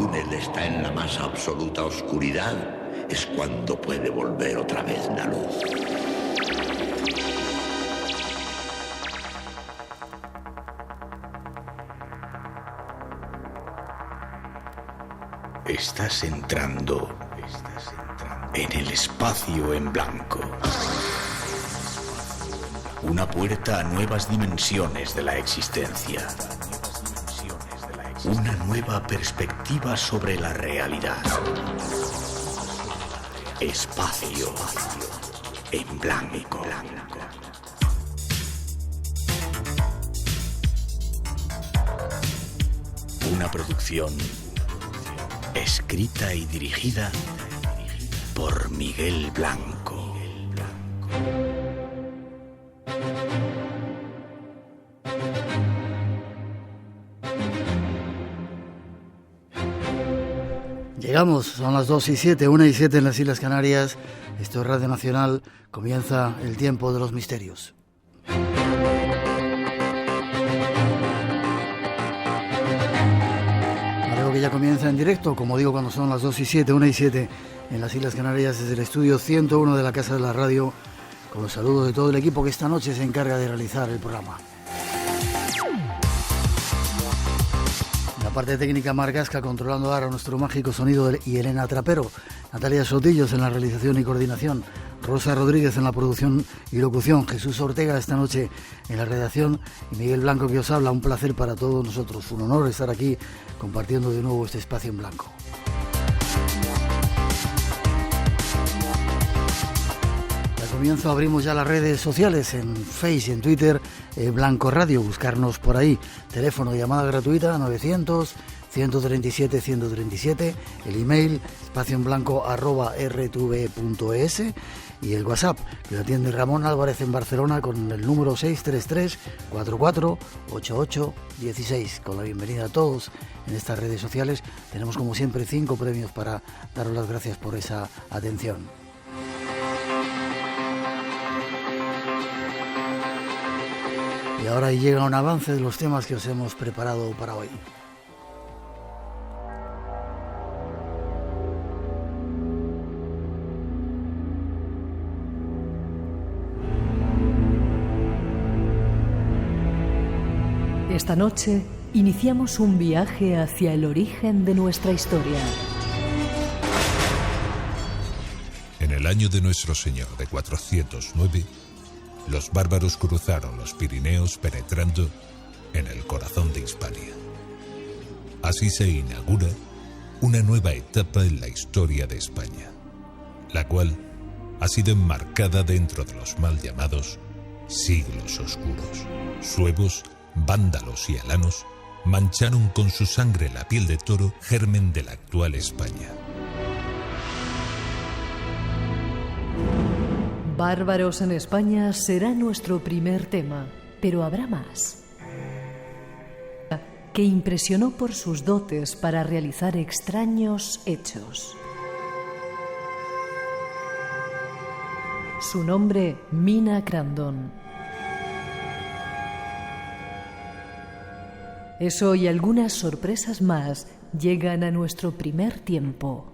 túnel está en la más absoluta oscuridad, es cuando puede volver otra vez la luz. Estás entrando en el espacio en blanco. Una puerta a nuevas dimensiones de la existencia. Una nueva perspectiva sobre la realidad. Espacio en blanco. Una producción escrita y dirigida por Miguel Blanco. Llegamos, son las 2:07, 1:07 en las Islas Canarias. Esto es Radio Nacional, comienza el tiempo de los misterios. Algo que ya comienza en directo, como digo, cuando son las 2:07, 1:07 en las Islas Canarias, desde el estudio 101 de la Casa de la Radio, con los saludos de todo el equipo que esta noche se encarga de realizar el programa. La parte técnica, Mar Gasca, controlando ahora nuestro mágico sonido, y Elena Trapero, Natalia Sotillos en la realización y coordinación, Rosa Rodríguez en la producción y locución, Jesús Ortega esta noche en la redacción y Miguel Blanco que os habla. Un placer para todos nosotros, un honor estar aquí compartiendo de nuevo este espacio en blanco. Comienzo, abrimos ya las redes sociales en Facebook y en Twitter, Blanco Radio, buscarnos por ahí. Teléfono de llamada gratuita 900-137-137, el email espacioenblanco@rtv.es y el WhatsApp que lo atiende Ramón Álvarez en Barcelona con el número 633-448816. Con la bienvenida a todos en estas redes sociales. Tenemos como siempre 5 premios para daros las gracias por esa atención. Y ahora llega un avance de los temas que os hemos preparado para hoy. Esta noche iniciamos un viaje hacia el origen de nuestra historia. En el año de nuestro Señor de 409, los bárbaros cruzaron los Pirineos penetrando en el corazón de Hispania. Así se inaugura una nueva etapa en la historia de España, la cual ha sido enmarcada dentro de los mal llamados siglos oscuros. Suevos, vándalos y alanos mancharon con su sangre la piel de toro, germen de la actual España. Bárbaros en España será nuestro primer tema, pero habrá más. Que impresionó por sus dotes para realizar extraños hechos. Su nombre, Mina Crandon. Eso y algunas sorpresas más llegan a nuestro primer tiempo.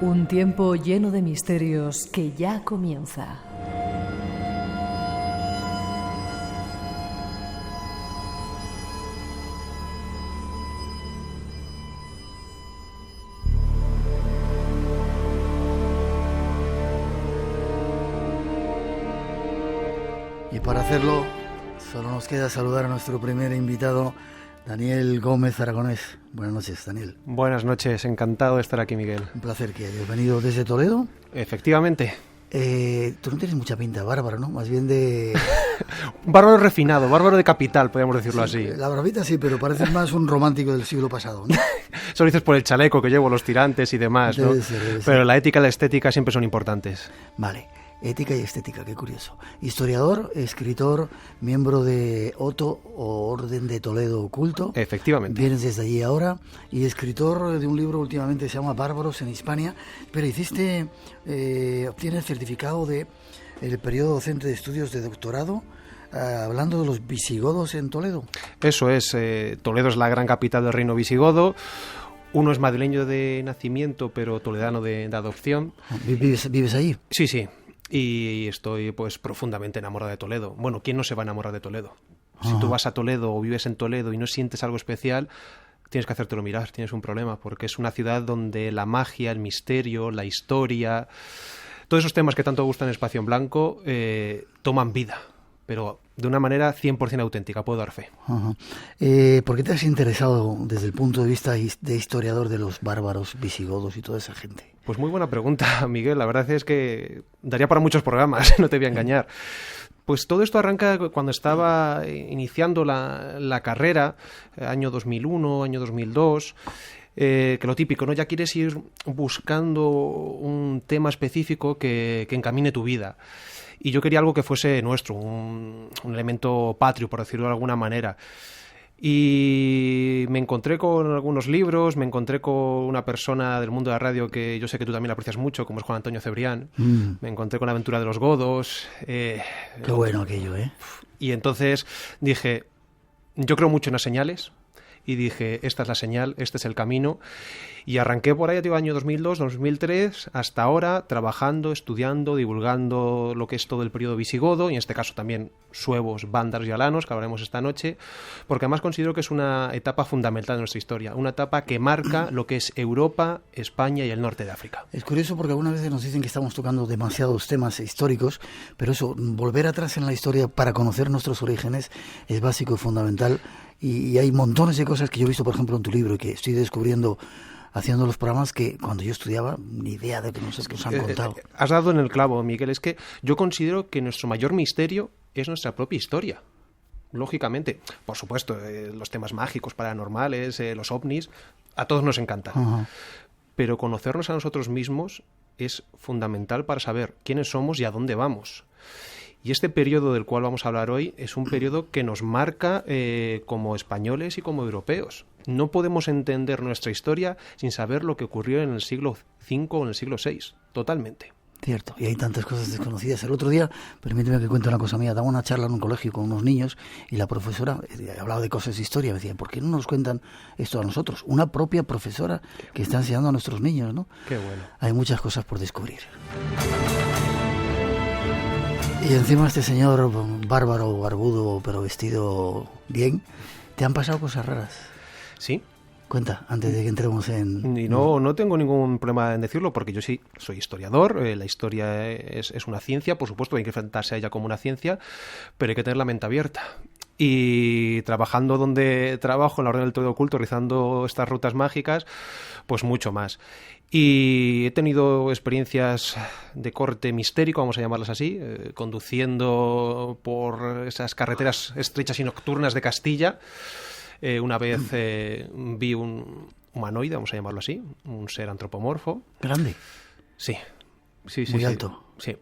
Un tiempo lleno de misterios que ya comienza. Y para hacerlo, solo nos queda saludar a nuestro primer invitado, Daniel Gómez Aragonés. Buenas noches, Daniel. Buenas noches, encantado de estar aquí, Miguel. Un placer que hayas venido desde Toledo. Efectivamente. Tú no tienes mucha pinta de bárbaro, ¿no? Más bien de... Un bárbaro refinado, bárbaro de capital, podríamos decirlo sí, así. La barbita sí, pero pareces más un romántico del siglo pasado, ¿no? Eso lo dices por el chaleco que llevo, los tirantes y demás, ¿no? Debe ser. Pero la ética y la estética siempre son importantes. Vale. Ética y estética, qué curioso. Historiador, escritor, miembro de OTO o Orden de Toledo Oculto. Efectivamente. Vienes desde allí ahora y escritor de un libro últimamente que se llama Bárbaros en Hispania. Pero obtienes certificado de el periodo docente de estudios de doctorado hablando de los visigodos en Toledo. Eso es, Toledo es la gran capital del reino visigodo. Uno es madrileño de nacimiento, pero toledano de adopción. ¿Vives allí? Sí, sí. Y estoy pues profundamente enamorado de Toledo. Bueno, ¿quién no se va a enamorar de Toledo? Si tú vas a Toledo o vives en Toledo y no sientes algo especial, tienes que hacértelo mirar, tienes un problema, porque es una ciudad donde la magia, el misterio, la historia, todos esos temas que tanto gustan en Espacio en Blanco toman vida, pero de una manera 100% auténtica, puedo dar fe. ¿Por qué te has interesado desde el punto de vista de historiador de los bárbaros visigodos y toda esa gente? Pues muy buena pregunta, Miguel. La verdad es que daría para muchos programas, no te voy a engañar. Pues todo esto arranca cuando estaba iniciando la carrera, año 2001, año 2002, que lo típico, ¿no? Ya quieres ir buscando un tema específico que encamine tu vida. Y yo quería algo que fuese nuestro, un elemento patrio, por decirlo de alguna manera. Y me encontré con algunos libros, me encontré con una persona del mundo de la radio que yo sé que tú también aprecias mucho, como es Juan Antonio Cebrián. Me encontré con la aventura de los godos. Qué bueno aquello, ¿eh? Y entonces dije, yo creo mucho en las señales. Y dije, esta es la señal, este es el camino. Y arranqué por ahí, digo, año 2002, 2003, hasta ahora, trabajando, estudiando, divulgando lo que es todo el periodo visigodo, y en este caso también suevos, vándalos y alanos, que hablaremos esta noche, porque además considero que es una etapa fundamental de nuestra historia, una etapa que marca lo que es Europa, España y el norte de África. Es curioso porque algunas veces nos dicen que estamos tocando demasiados temas históricos, pero eso, volver atrás en la historia para conocer nuestros orígenes es básico y fundamental. Y hay montones de cosas que yo he visto, por ejemplo, en tu libro y que estoy descubriendo haciendo los programas que cuando yo estudiaba ni idea de que nos han contado. Has dado en el clavo, Miguel. Es que yo considero que nuestro mayor misterio es nuestra propia historia. Lógicamente, por supuesto, los temas mágicos, paranormales, los ovnis, a todos nos encantan. Pero conocernos a nosotros mismos es fundamental para saber quiénes somos y a dónde vamos. Y este periodo del cual vamos a hablar hoy es un periodo que nos marca como españoles y como europeos. No podemos entender nuestra historia sin saber lo que ocurrió en el siglo V o en el siglo VI. Totalmente. Cierto, y hay tantas cosas desconocidas. El otro día, permíteme que cuente una cosa mía, daba una charla en un colegio con unos niños y la profesora hablaba de cosas de historia. Me decía, ¿por qué no nos cuentan esto a nosotros? Una propia profesora que está enseñando a nuestros niños, ¿no? Qué bueno. Hay muchas cosas por descubrir. Y encima este señor bárbaro, barbudo, pero vestido bien, ¿te han pasado cosas raras? Sí. Cuenta, antes de que entremos en... Y no tengo ningún problema en decirlo, porque yo sí soy historiador, la historia es una ciencia, por supuesto, hay que enfrentarse a ella como una ciencia, pero hay que tener la mente abierta. Y trabajando donde trabajo, en la Orden del Todo Oculto, realizando estas rutas mágicas, pues mucho más. Y he tenido experiencias de corte mistérico, vamos a llamarlas así, conduciendo por esas carreteras estrechas y nocturnas de Castilla. Una vez vi un humanoide, vamos a llamarlo así, un ser antropomorfo. ¿Grande? Sí. Muy alto. Sí.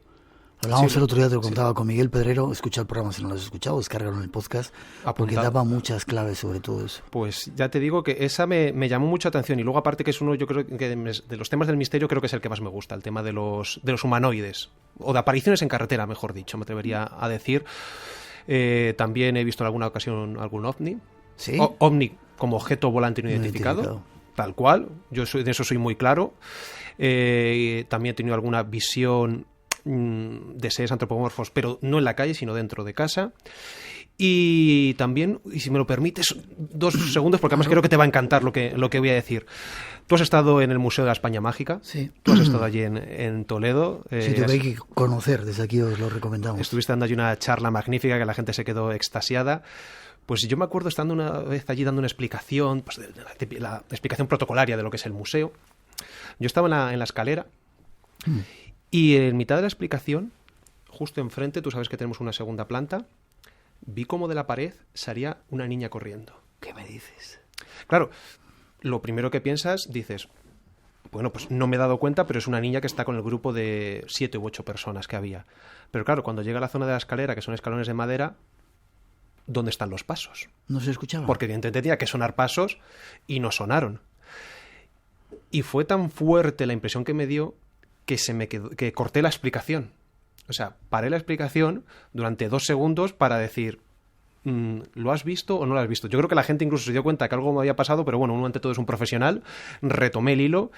Hablábamos el otro día, te lo contaba, con Miguel Pedrero. Escucha el programa si no lo has escuchado, descárgalo en el podcast, porque daba muchas claves sobre todo eso. Pues ya te digo que esa me llamó mucha atención, y luego aparte que es uno, yo creo que de los temas del misterio creo que es el que más me gusta, el tema de los humanoides, o de apariciones en carretera, mejor dicho, me atrevería a decir. También he visto en alguna ocasión algún ovni. ¿Sí? OVNI como objeto volante no identificado, tal cual, yo de eso soy muy claro. También he tenido alguna visión de seres antropomorfos, pero no en la calle, sino dentro de casa. Y también, y si me lo permites, 2 segundos, porque además creo que te va a encantar lo que voy a decir. Tú has estado en el Museo de la España Mágica. Sí. Tú has estado allí en Toledo. Sí, te hay que conocer, desde aquí os lo recomendamos. Estuviste dando allí una charla magnífica que la gente se quedó extasiada. Pues yo me acuerdo estando una vez allí dando una explicación, pues la explicación protocolaria de lo que es el museo. Yo estaba en la escalera y en mitad de la explicación, justo enfrente, tú sabes que tenemos una segunda planta, vi como de la pared salía una niña corriendo. ¿Qué me dices? Claro, lo primero que piensas, dices, bueno, pues no me he dado cuenta, pero es una niña que está con el grupo de 7 u 8 personas que había. Pero claro, cuando llega a la zona de la escalera, que son escalones de madera, ¿dónde están los pasos? No se escuchaba. Porque evidentemente tenía que sonar pasos y no sonaron. Y fue tan fuerte la impresión que me dio que que corté la explicación. O sea, paré la explicación durante 2 segundos para decir, ¿lo has visto o no lo has visto? Yo creo que la gente incluso se dio cuenta que algo me había pasado, pero bueno, uno ante todo es un profesional, retomé el hilo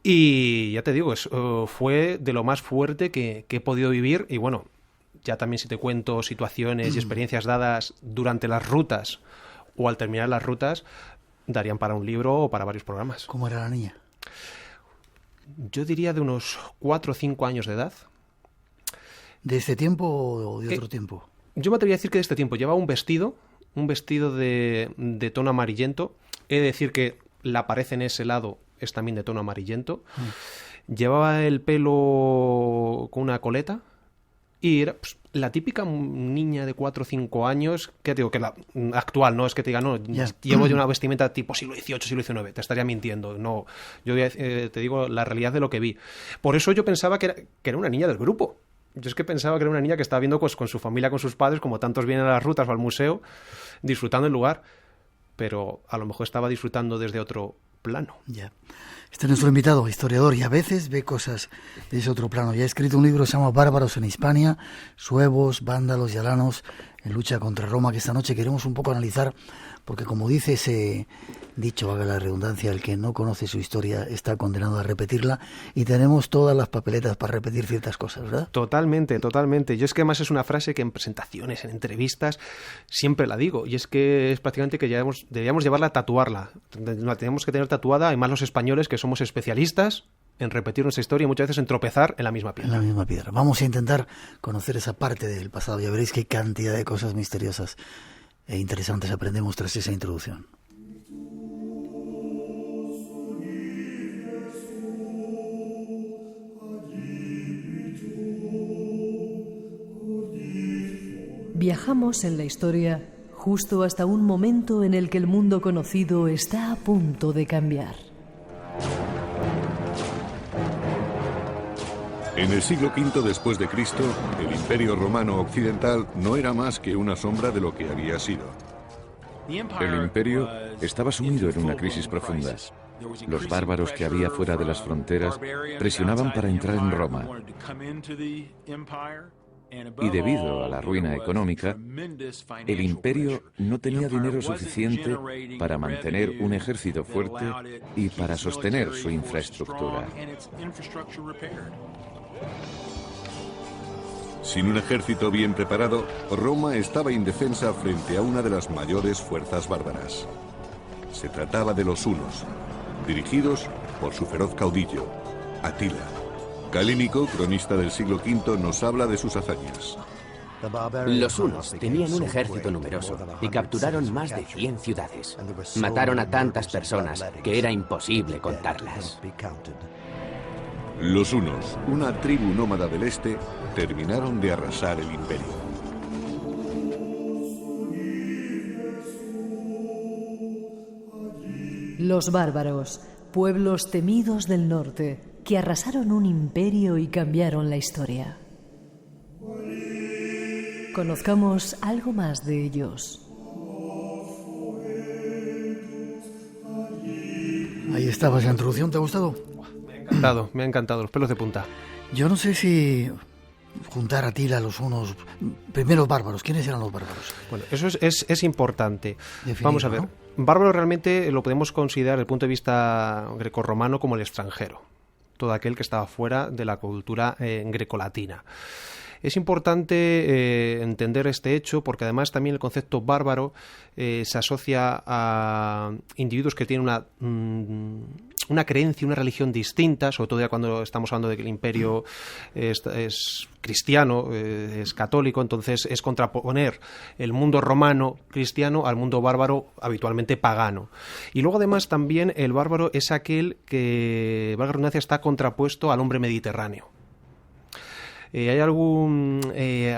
y ya te digo, fue de lo más fuerte que he podido vivir. Y bueno, ya también si te cuento situaciones y experiencias dadas durante las rutas o al terminar las rutas, darían para un libro o para varios programas. ¿Cómo era la niña? Yo diría de unos 4 o 5 años de edad. ¿De este tiempo o de otro tiempo? Yo me atrevería a decir que de este tiempo. Llevaba un vestido de tono amarillento. He de decir que la pared en ese lado es también de tono amarillento. Llevaba el pelo con una coleta y era pues, la típica niña de 4 o 5 años, que digo que la actual, no es que te diga, no, llevo yo una vestimenta tipo siglo XVIII, siglo XIX, te estaría mintiendo. No, yo te digo la realidad de lo que vi. Por eso yo pensaba que era una niña del grupo. Yo es que pensaba que era una niña que estaba viendo pues, con su familia, con sus padres, como tantos vienen a las rutas o al museo, disfrutando el lugar, pero a lo mejor estaba disfrutando desde otro plano. Ya. Este es nuestro invitado, historiador, y a veces ve cosas de ese otro plano. Ya ha escrito un libro que se llama Bárbaros en Hispania, suevos, vándalos y alanos en lucha contra Roma, que esta noche queremos un poco analizar, porque como dice ese dicho, haga la redundancia, el que no conoce su historia está condenado a repetirla, y tenemos todas las papeletas para repetir ciertas cosas, ¿verdad? Totalmente, totalmente. Yo es que además es una frase que en presentaciones, en entrevistas, siempre la digo, y es que es prácticamente que deberíamos llevarla a tatuarla. La tenemos que tener tatuada, además los españoles que somos especialistas en repetir nuestra historia y muchas veces en tropezar en la misma piedra. En la misma piedra. Vamos a intentar conocer esa parte del pasado. Ya veréis qué cantidad de cosas misteriosas e interesantes aprendemos tras esa introducción. Viajamos en la historia justo hasta un momento en el que el mundo conocido está a punto de cambiar. En el siglo V después de Cristo, el Imperio Romano Occidental no era más que una sombra de lo que había sido. El imperio estaba sumido en una crisis profunda. Los bárbaros que había fuera de las fronteras presionaban para entrar en Roma. Y debido a la ruina económica, el imperio no tenía dinero suficiente para mantener un ejército fuerte y para sostener su infraestructura. Sin un ejército bien preparado, Roma estaba indefensa frente a una de las mayores fuerzas bárbaras. Se trataba de los hunos, dirigidos por su feroz caudillo, Atila. Calínico, cronista del siglo V, nos habla de sus hazañas. Los hunos tenían un ejército numeroso y capturaron más de 100 ciudades. Mataron a tantas personas que era imposible contarlas. Los hunos, una tribu nómada del este, terminaron de arrasar el imperio. Los bárbaros, pueblos temidos del norte, que arrasaron un imperio y cambiaron la historia. Conozcamos algo más de ellos. Ahí estaba esa introducción, ¿te ha gustado? Me ha encantado, los pelos de punta. Yo no sé si juntar a Atila, los unos... Primero los bárbaros, ¿quiénes eran los bárbaros? Bueno, eso es importante. Definirlo, vamos a ver, ¿no? Bárbaro realmente lo podemos considerar desde el punto de vista grecorromano como el extranjero. Todo aquel que estaba fuera de la cultura grecolatina. Es importante entender este hecho porque además también el concepto bárbaro se asocia a individuos que tienen una creencia, una religión distinta, sobre todo ya cuando estamos hablando de que el imperio es cristiano, es católico, entonces es contraponer el mundo romano cristiano al mundo bárbaro habitualmente pagano. Y luego además también el bárbaro es aquel que, valga la redundancia, está contrapuesto al hombre mediterráneo. Hay algún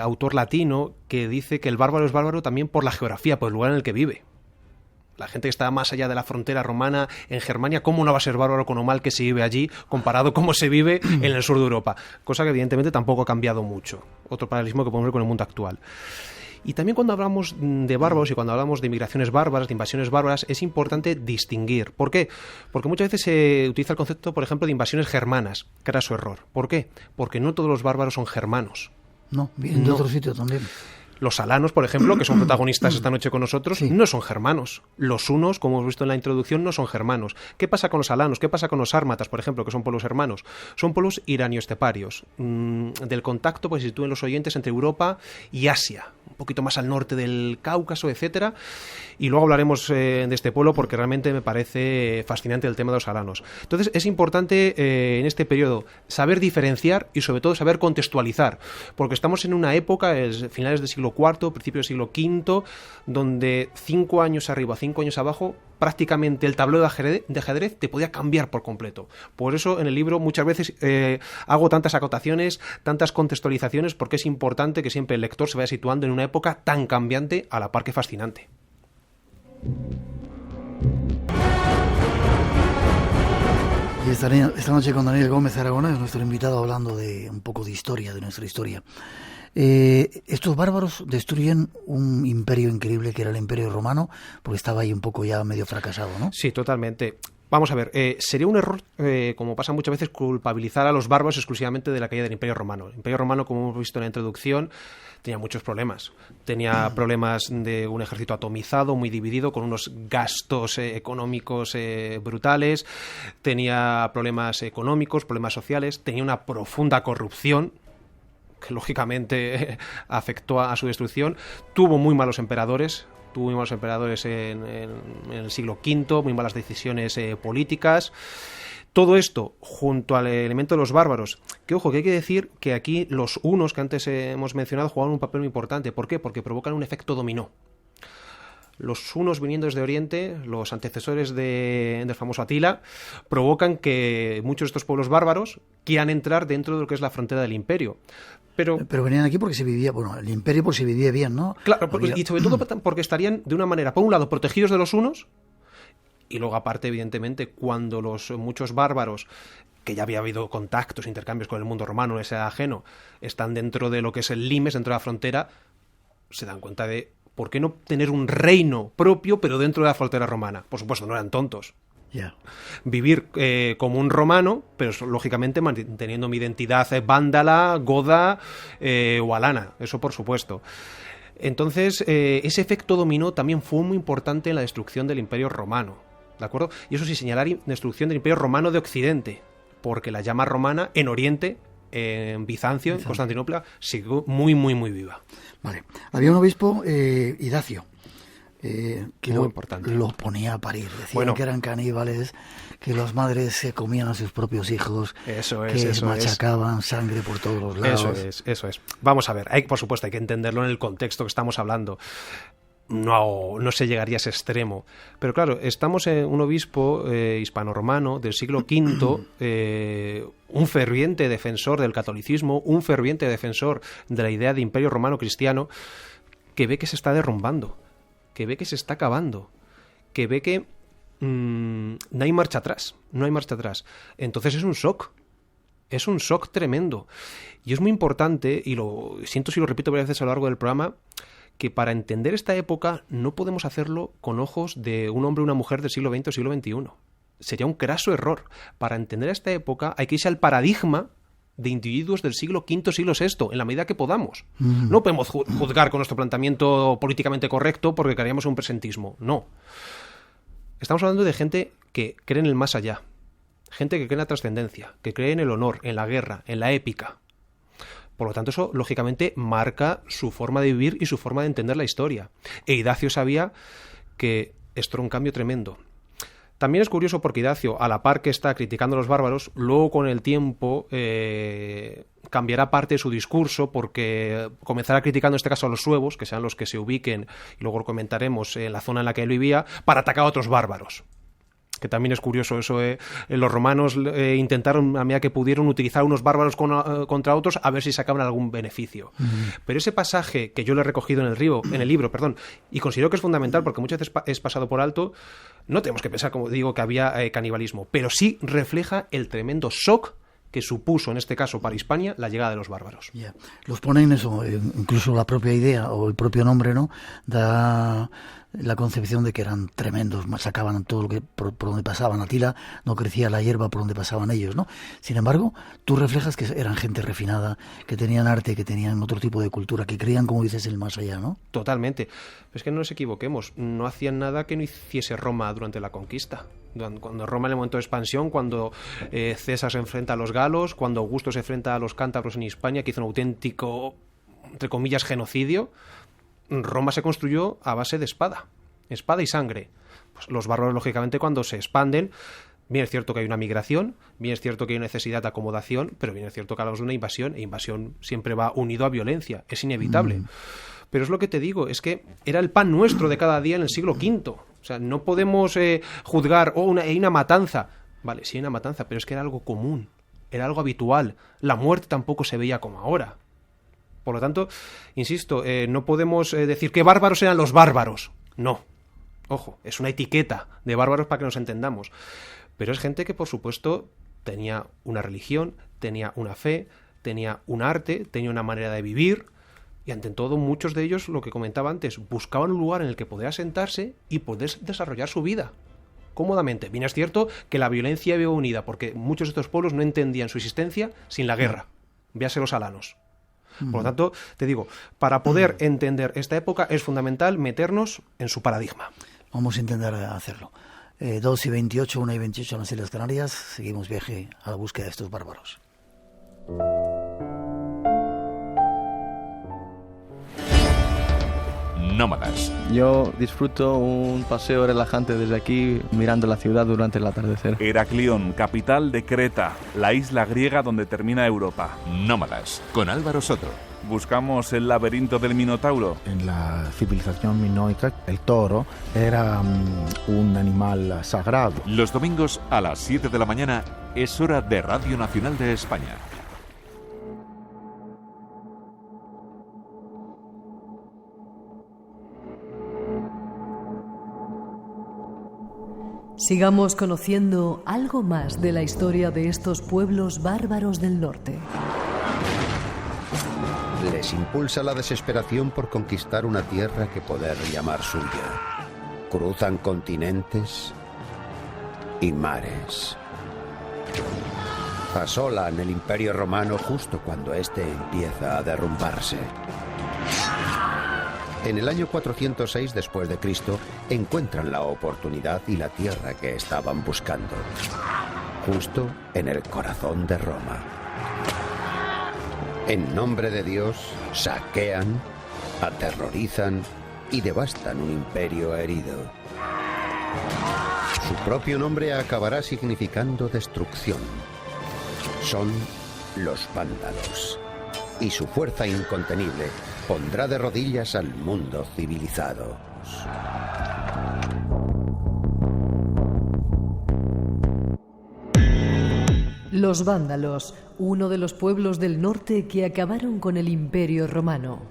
autor latino que dice que el bárbaro es bárbaro también por la geografía, por el lugar en el que vive. La gente que está más allá de la frontera romana, en Germania, ¿cómo no va a ser bárbaro con lo mal que se vive allí comparado con cómo se vive en el sur de Europa? Cosa que evidentemente tampoco ha cambiado mucho. Otro paralelismo que podemos ver con el mundo actual. Y también cuando hablamos de bárbaros y cuando hablamos de migraciones bárbaras, de invasiones bárbaras, es importante distinguir. ¿Por qué? Porque muchas veces se utiliza el concepto, por ejemplo, de invasiones germanas, que era su error. ¿Por qué? Porque no todos los bárbaros son germanos. No, vienen de otro sitio también. Los alanos, por ejemplo, que son protagonistas esta noche con nosotros, no son germanos. Los hunos, como hemos visto en la introducción, no son germanos. ¿Qué pasa con los alanos? ¿Qué pasa con los sármatas, por ejemplo, que son pueblos hermanos? Son pueblos iranio-esteparios. Del contacto, pues si sitúen los oyentes entre Europa y Asia, un poquito más al norte del Cáucaso, etcétera. Y luego hablaremos de este pueblo porque realmente me parece fascinante el tema de los alanos. Entonces es importante en este periodo saber diferenciar y sobre todo saber contextualizar, porque estamos en una época, finales del siglo IV, principios del siglo V, donde 5 años arriba, 5 años abajo, prácticamente el tablero de ajedrez te podía cambiar por completo. Por eso en el libro muchas veces hago tantas acotaciones, tantas contextualizaciones, porque es importante que siempre el lector se vaya situando en una época tan cambiante a la par que fascinante. Y esta noche con Daniel Gómez Aragonés, nuestro invitado, hablando de un poco de historia, de nuestra historia. Estos bárbaros destruyen un imperio increíble que era el Imperio Romano, porque estaba ahí un poco ya medio fracasado, ¿no? Sí, totalmente. Vamos a ver, sería un error, como pasa muchas veces, culpabilizar a los bárbaros exclusivamente de la caída del Imperio Romano. El Imperio Romano, como hemos visto en la introducción, tenía muchos problemas. Tenía problemas de un ejército atomizado, muy dividido, con unos gastos económicos brutales. Tenía problemas económicos, problemas sociales. Tenía una profunda corrupción, que lógicamente afectó a su destrucción. Tuvo muy malos emperadores. Tuvimos emperadores en el siglo V, muy malas decisiones políticas. Todo esto, junto al elemento de los bárbaros, que ojo, que hay que decir que aquí los hunos que antes hemos mencionado jugaban un papel muy importante. ¿Por qué? Porque provocan un efecto dominó. Los hunos viniendo desde Oriente, los antecesores del famoso Atila, provocan que muchos de estos pueblos bárbaros quieran entrar dentro de lo que es la frontera del imperio. Pero venían aquí porque se vivía, bueno, el imperio porque se vivía bien, ¿no? Claro, y sobre todo porque estarían de una manera, por un lado, protegidos de los hunos, y luego aparte, evidentemente, cuando muchos bárbaros, que ya había habido contactos, intercambios con el mundo romano, no les era ajeno, están dentro de lo que es el limes, dentro de la frontera, se dan cuenta de ¿por qué no tener un reino propio, pero dentro de la frontera romana? Por supuesto, no eran tontos. Yeah. Vivir como un romano, pero lógicamente manteniendo mi identidad vándala, goda o alana, eso por supuesto. Entonces, ese efecto dominó también fue muy importante en la destrucción del Imperio Romano, ¿de acuerdo? Y eso sí, señalar destrucción del Imperio Romano de Occidente, porque la llama romana en Oriente, en Bizancio, en Constantinopla, siguió muy, muy, muy viva. Vale. Había un obispo, Idacio, que muy importante. Lo ponía a parir. Decían que eran caníbales, que las madres se comían a sus propios hijos, que machacaban sangre por todos los lados. Eso es. Vamos a ver, por supuesto, hay que entenderlo en el contexto que estamos hablando. No se llegaría a ese extremo. Pero claro, estamos en un obispo hispano-romano del siglo V, un ferviente defensor del catolicismo, un ferviente defensor de la idea de imperio romano cristiano, que ve que se está derrumbando, que ve que se está acabando, que ve que no hay marcha atrás. Entonces es un shock tremendo. Y es muy importante, y lo siento si lo repito varias veces a lo largo del programa, que para entender esta época no podemos hacerlo con ojos de un hombre o una mujer del siglo XX o siglo XXI. Sería un craso error. Para entender esta época hay que irse al paradigma de individuos del siglo V, siglo VI, en la medida que podamos. No podemos juzgar con nuestro planteamiento políticamente correcto porque caeríamos en un presentismo. No. Estamos hablando de gente que cree en el más allá. Gente que cree en la trascendencia, que cree en el honor, en la guerra, en la épica. Por lo tanto, eso, lógicamente, marca su forma de vivir y su forma de entender la historia. E Idacio sabía que esto era un cambio tremendo. También es curioso porque Idacio, a la par que está criticando a los bárbaros, luego con el tiempo cambiará parte de su discurso porque comenzará criticando en este caso a los suevos, que sean los que se ubiquen, y luego lo comentaremos, en la zona en la que él vivía, para atacar a otros bárbaros. Que también es curioso eso, los romanos intentaron, a medida que pudieron, utilizar unos bárbaros contra otros a ver si sacaban algún beneficio. Pero ese pasaje que yo le he recogido en el libro, y considero que es fundamental porque muchas veces es pasado por alto, no tenemos que pensar, como digo, que había canibalismo, pero sí refleja el tremendo shock que supuso en este caso para Hispania la llegada de los bárbaros. Yeah. Los ponen eso, incluso la propia idea o el propio nombre, ¿no? Da la concepción de que eran tremendos, sacaban todo lo que por donde pasaban. Atila no crecía la hierba por donde pasaban ellos, ¿no? Sin embargo, tú reflejas que eran gente refinada, que tenían arte, que tenían otro tipo de cultura, que creían, como dices, el más allá, ¿no? Totalmente. Es que no nos equivoquemos, no hacían nada que no hiciese Roma durante la conquista. Cuando Roma en el momento de expansión, cuando César se enfrenta a los galos, cuando Augusto se enfrenta a los cántabros en Hispania, que hizo un auténtico, entre comillas, genocidio, Roma se construyó a base de espada y sangre. Pues los bárbaros, lógicamente, cuando se expanden, bien es cierto que hay una migración, bien es cierto que hay una necesidad de acomodación, pero bien es cierto que hablamos de una invasión, e invasión siempre va unido a violencia, es inevitable. Pero es lo que te digo, es que era el pan nuestro de cada día en el siglo V. O sea, no podemos juzgar, hay una matanza. Vale, sí hay una matanza, pero es que era algo común, era algo habitual. La muerte tampoco se veía como ahora. Por lo tanto, insisto, no podemos decir que bárbaros eran los bárbaros. No. Ojo, es una etiqueta de bárbaros para que nos entendamos. Pero es gente que, por supuesto, tenía una religión, tenía una fe, tenía un arte, tenía una manera de vivir. Y ante todo, muchos de ellos, lo que comentaba antes, buscaban un lugar en el que poder sentarse y poder desarrollar su vida cómodamente. Bien es cierto que la violencia iba unida, porque muchos de estos pueblos no entendían su existencia sin la guerra. Véase los alanos. Por lo tanto, te digo, para poder entender esta época es fundamental meternos en su paradigma. Vamos a intentar hacerlo. 2:28, 1:28 en las Islas Canarias. Seguimos viaje a la búsqueda de estos bárbaros. Nómadas. Yo disfruto un paseo relajante desde aquí, mirando la ciudad durante el atardecer. Heraclión, capital de Creta, la isla griega donde termina Europa. Nómadas, con Álvaro Soto. Buscamos el laberinto del Minotauro. En la civilización minoica, el toro era un animal sagrado. Los domingos a las 7 de la mañana es hora de Radio Nacional de España. Sigamos conociendo algo más de la historia de estos pueblos bárbaros del norte. Les impulsa la desesperación por conquistar una tierra que poder llamar suya. Cruzan continentes y mares. Asolan el Imperio Romano justo cuando éste empieza a derrumbarse. En el año 406 después de Cristo encuentran la oportunidad y la tierra que estaban buscando, justo en el corazón de Roma. En nombre de Dios, saquean, aterrorizan y devastan un imperio herido. Su propio nombre acabará significando destrucción. Son los vándalos. Y su fuerza incontenible pondrá de rodillas al mundo civilizado. Los vándalos, uno de los pueblos del norte que acabaron con el Imperio Romano.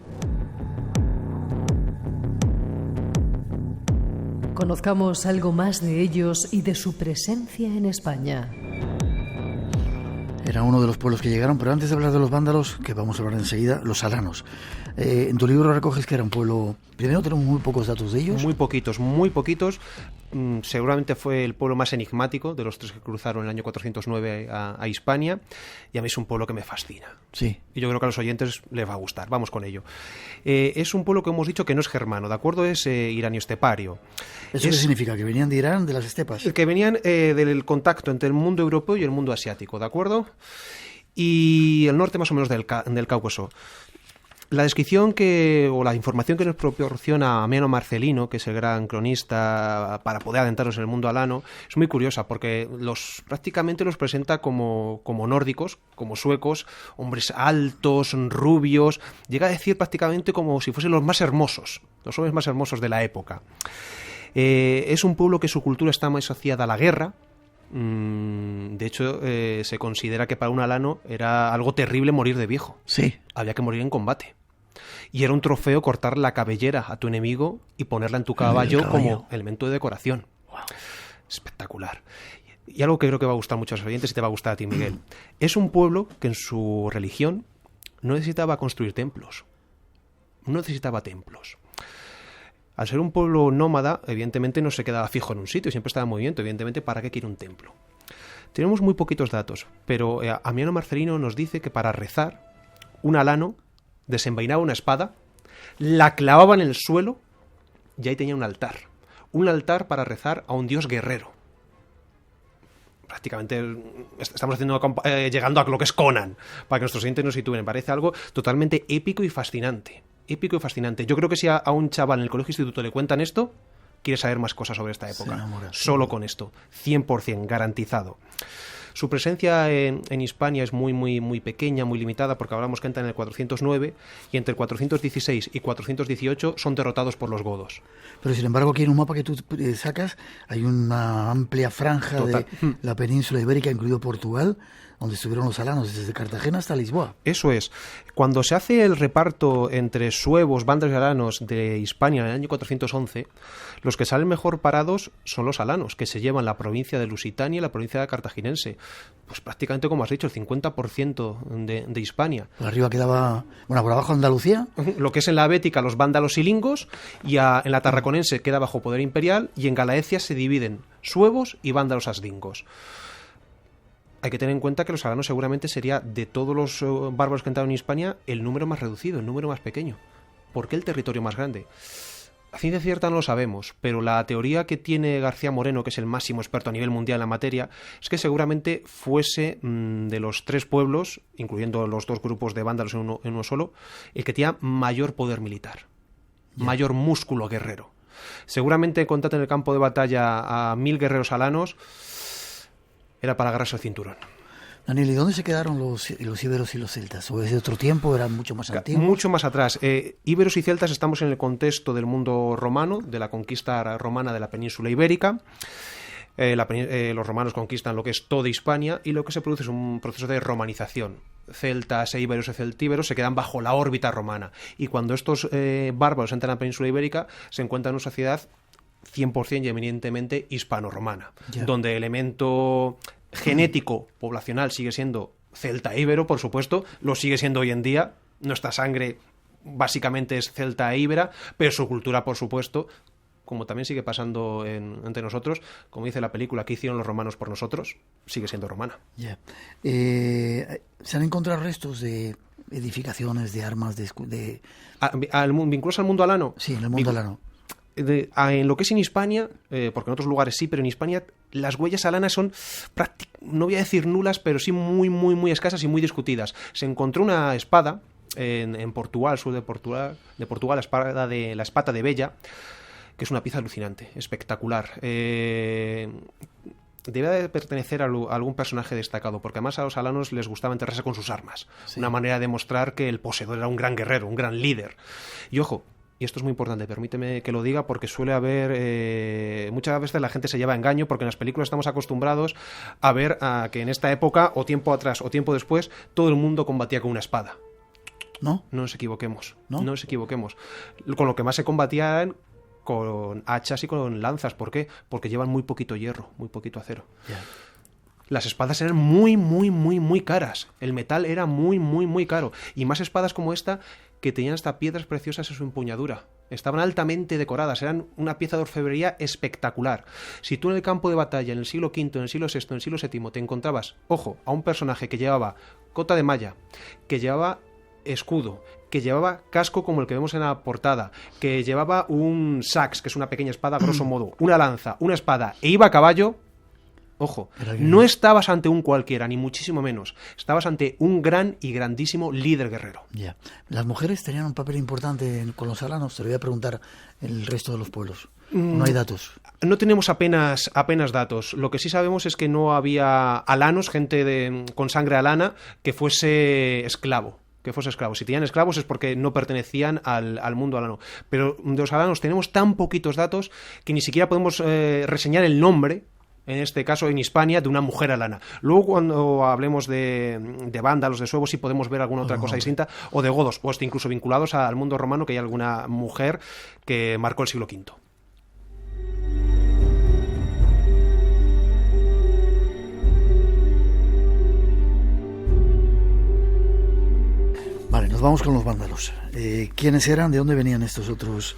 Conozcamos algo más de ellos y de su presencia en España. Era uno de los pueblos que llegaron, pero antes de hablar de los vándalos, que vamos a hablar enseguida, los alanos. En tu libro recoges que era un pueblo... Primero tenemos muy pocos datos de ellos. Muy poquitos. Seguramente fue el pueblo más enigmático de los tres que cruzaron en el año 409 a Hispania, y a mí es un pueblo que me fascina. Sí. Y yo creo que a los oyentes les va a gustar. Vamos con ello. Es un pueblo que hemos dicho que no es germano, ¿de acuerdo? Es iranio-estepario. ¿Eso qué significa? ¿Que venían de Irán, de las estepas? Que venían del contacto entre el mundo europeo y el mundo asiático, ¿de acuerdo? Y el norte más o menos del Cáucaso. La descripción o la información que nos proporciona Ameno Marcelino, que es el gran cronista para poder adentrarnos en el mundo alano, es muy curiosa porque prácticamente los presenta como nórdicos, como suecos, hombres altos, rubios, llega a decir prácticamente como si fuesen los más hermosos, los hombres más hermosos de la época. Es un pueblo que su cultura está más asociada a la guerra. De hecho, se considera que para un alano era algo terrible morir de viejo. Sí. Había que morir en combate. Y era un trofeo cortar la cabellera a tu enemigo y ponerla en tu caballo como elemento de decoración. Wow. Espectacular. y algo que creo que va a gustar mucho a los oyentes y te va a gustar a ti, Miguel. Es un pueblo que en su religión no necesitaba construir templos. No necesitaba templos. Al ser un pueblo nómada, evidentemente no se quedaba fijo en un sitio, siempre estaba en movimiento. Evidentemente, ¿para qué quiere un templo? Tenemos muy poquitos datos, pero Amiano Marcelino nos dice que para rezar, un alano desenvainaba una espada, la clavaba en el suelo y ahí tenía un altar. Un altar para rezar a un dios guerrero. Prácticamente estamos llegando a lo que es Conan, para que nuestros oyentes nos sitúen. Me parece algo totalmente épico y fascinante. Épico y fascinante. Yo creo que si a un chaval en el colegio instituto le cuentan esto, quiere saber más cosas sobre esta época. Solo con esto. 100%, garantizado. Su presencia en Hispania es muy, muy, muy pequeña, muy limitada, porque hablamos que entra en el 409 y entre el 416 y 418 son derrotados por los godos. Pero sin embargo, aquí en un mapa que tú sacas hay una amplia franja de la península ibérica, incluido Portugal, donde estuvieron los alanos desde Cartagena hasta Lisboa. Eso es. Cuando se hace el reparto entre suevos, vándalos y alanos de Hispania en el año 411, los que salen mejor parados son los alanos, que se llevan la provincia de Lusitania y la provincia de Cartaginense. Pues prácticamente, como has dicho, el 50% de Hispania. Por arriba quedaba, por abajo Andalucía. Lo que es en la Bética los vándalos y lingos, y en la Tarraconense queda bajo poder imperial, y en Galaecia se dividen suevos y vándalos asdingos. Hay que tener en cuenta que los alanos seguramente sería, de todos los bárbaros que entraron en Hispania, el número más reducido, el número más pequeño. ¿Por qué el territorio más grande? A ciencia cierta no lo sabemos, pero la teoría que tiene García Moreno, que es el máximo experto a nivel mundial en la materia, es que seguramente fuese de los 3 pueblos, incluyendo los 2 grupos de vándalos en uno solo, el que tenía mayor poder militar, mayor músculo guerrero. Seguramente contate en el campo de batalla a 1000 guerreros alanos, era para agarrarse el cinturón. Daniel, ¿y dónde se quedaron los íberos y los celtas? ¿O es de otro tiempo? ¿Eran mucho más antiguos? Mucho más atrás. Íberos y celtas estamos en el contexto del mundo romano, de la conquista romana de la península ibérica. Los romanos conquistan lo que es toda Hispania y lo que se produce es un proceso de romanización. Celtas e íberos y celtíberos se quedan bajo la órbita romana. Y cuando estos bárbaros entran a la península ibérica, se encuentran en una sociedad 100% y eminentemente hispano-romana, donde el elemento genético poblacional sigue siendo celta e íbero, por supuesto, lo sigue siendo hoy en día. Nuestra sangre básicamente es celta e íbera, pero su cultura, por supuesto, como también sigue pasando entre nosotros, como dice la película, ¿qué hicieron los romanos por nosotros? Sigue siendo romana. Se han encontrado restos de edificaciones, de armas, ¿vinculados al mundo alano? Sí, en el mundo alano. En lo que es en Hispania, porque en otros lugares sí, pero en Hispania las huellas alanas son, no voy a decir nulas, pero sí muy, muy, muy escasas y muy discutidas. Se encontró una espada en Portugal, sur de Portugal, la espada de Bella, que es una pieza alucinante, espectacular. Debe de pertenecer a algún personaje destacado, porque además a los alanos les gustaba enterrarse con sus armas. Sí. Una manera de demostrar que el poseedor era un gran guerrero, un gran líder. Y ojo, y esto es muy importante, permíteme que lo diga, porque suele haber... muchas veces la gente se lleva a engaño, porque en las películas estamos acostumbrados a ver que en esta época, o tiempo atrás, o tiempo después, todo el mundo combatía con una espada. ¿No? No nos equivoquemos. No nos equivoquemos. Con lo que más se combatían con hachas y con lanzas. ¿Por qué? Porque llevan muy poquito hierro, muy poquito acero. Yeah. Las espadas eran muy, muy, muy, muy caras. El metal era muy, muy, muy caro. Y más espadas como esta, que tenían hasta piedras preciosas en su empuñadura. Estaban altamente decoradas, eran una pieza de orfebrería espectacular. Si tú en el campo de batalla, en el siglo V, en el siglo VI, en el siglo VII, te encontrabas, ojo, a un personaje que llevaba cota de malla, que llevaba escudo, que llevaba casco como el que vemos en la portada, que llevaba un sax, que es una pequeña espada, grosso modo, una lanza, una espada, e iba a caballo, ojo, no estabas ante un cualquiera, ni muchísimo menos. Estabas ante un gran y grandísimo líder guerrero. Ya. Las mujeres tenían un papel importante con los alanos. Te lo voy a preguntar el resto de los pueblos. No hay datos. No tenemos apenas datos. Lo que sí sabemos es que no había alanos, gente con sangre alana, que fuese esclavo. Si tenían esclavos es porque no pertenecían al mundo alano. Pero de los alanos tenemos tan poquitos datos que ni siquiera podemos reseñar el nombre, en este caso en Hispania, de una mujer alana. Luego cuando hablemos de vándalos, de suevos, sí podemos ver alguna otra cosa distinta, o de godos, o hasta incluso vinculados al mundo romano, que hay alguna mujer que marcó el siglo V. Nos vamos con los vándalos. ¿Quiénes eran? ¿De dónde venían estos otros?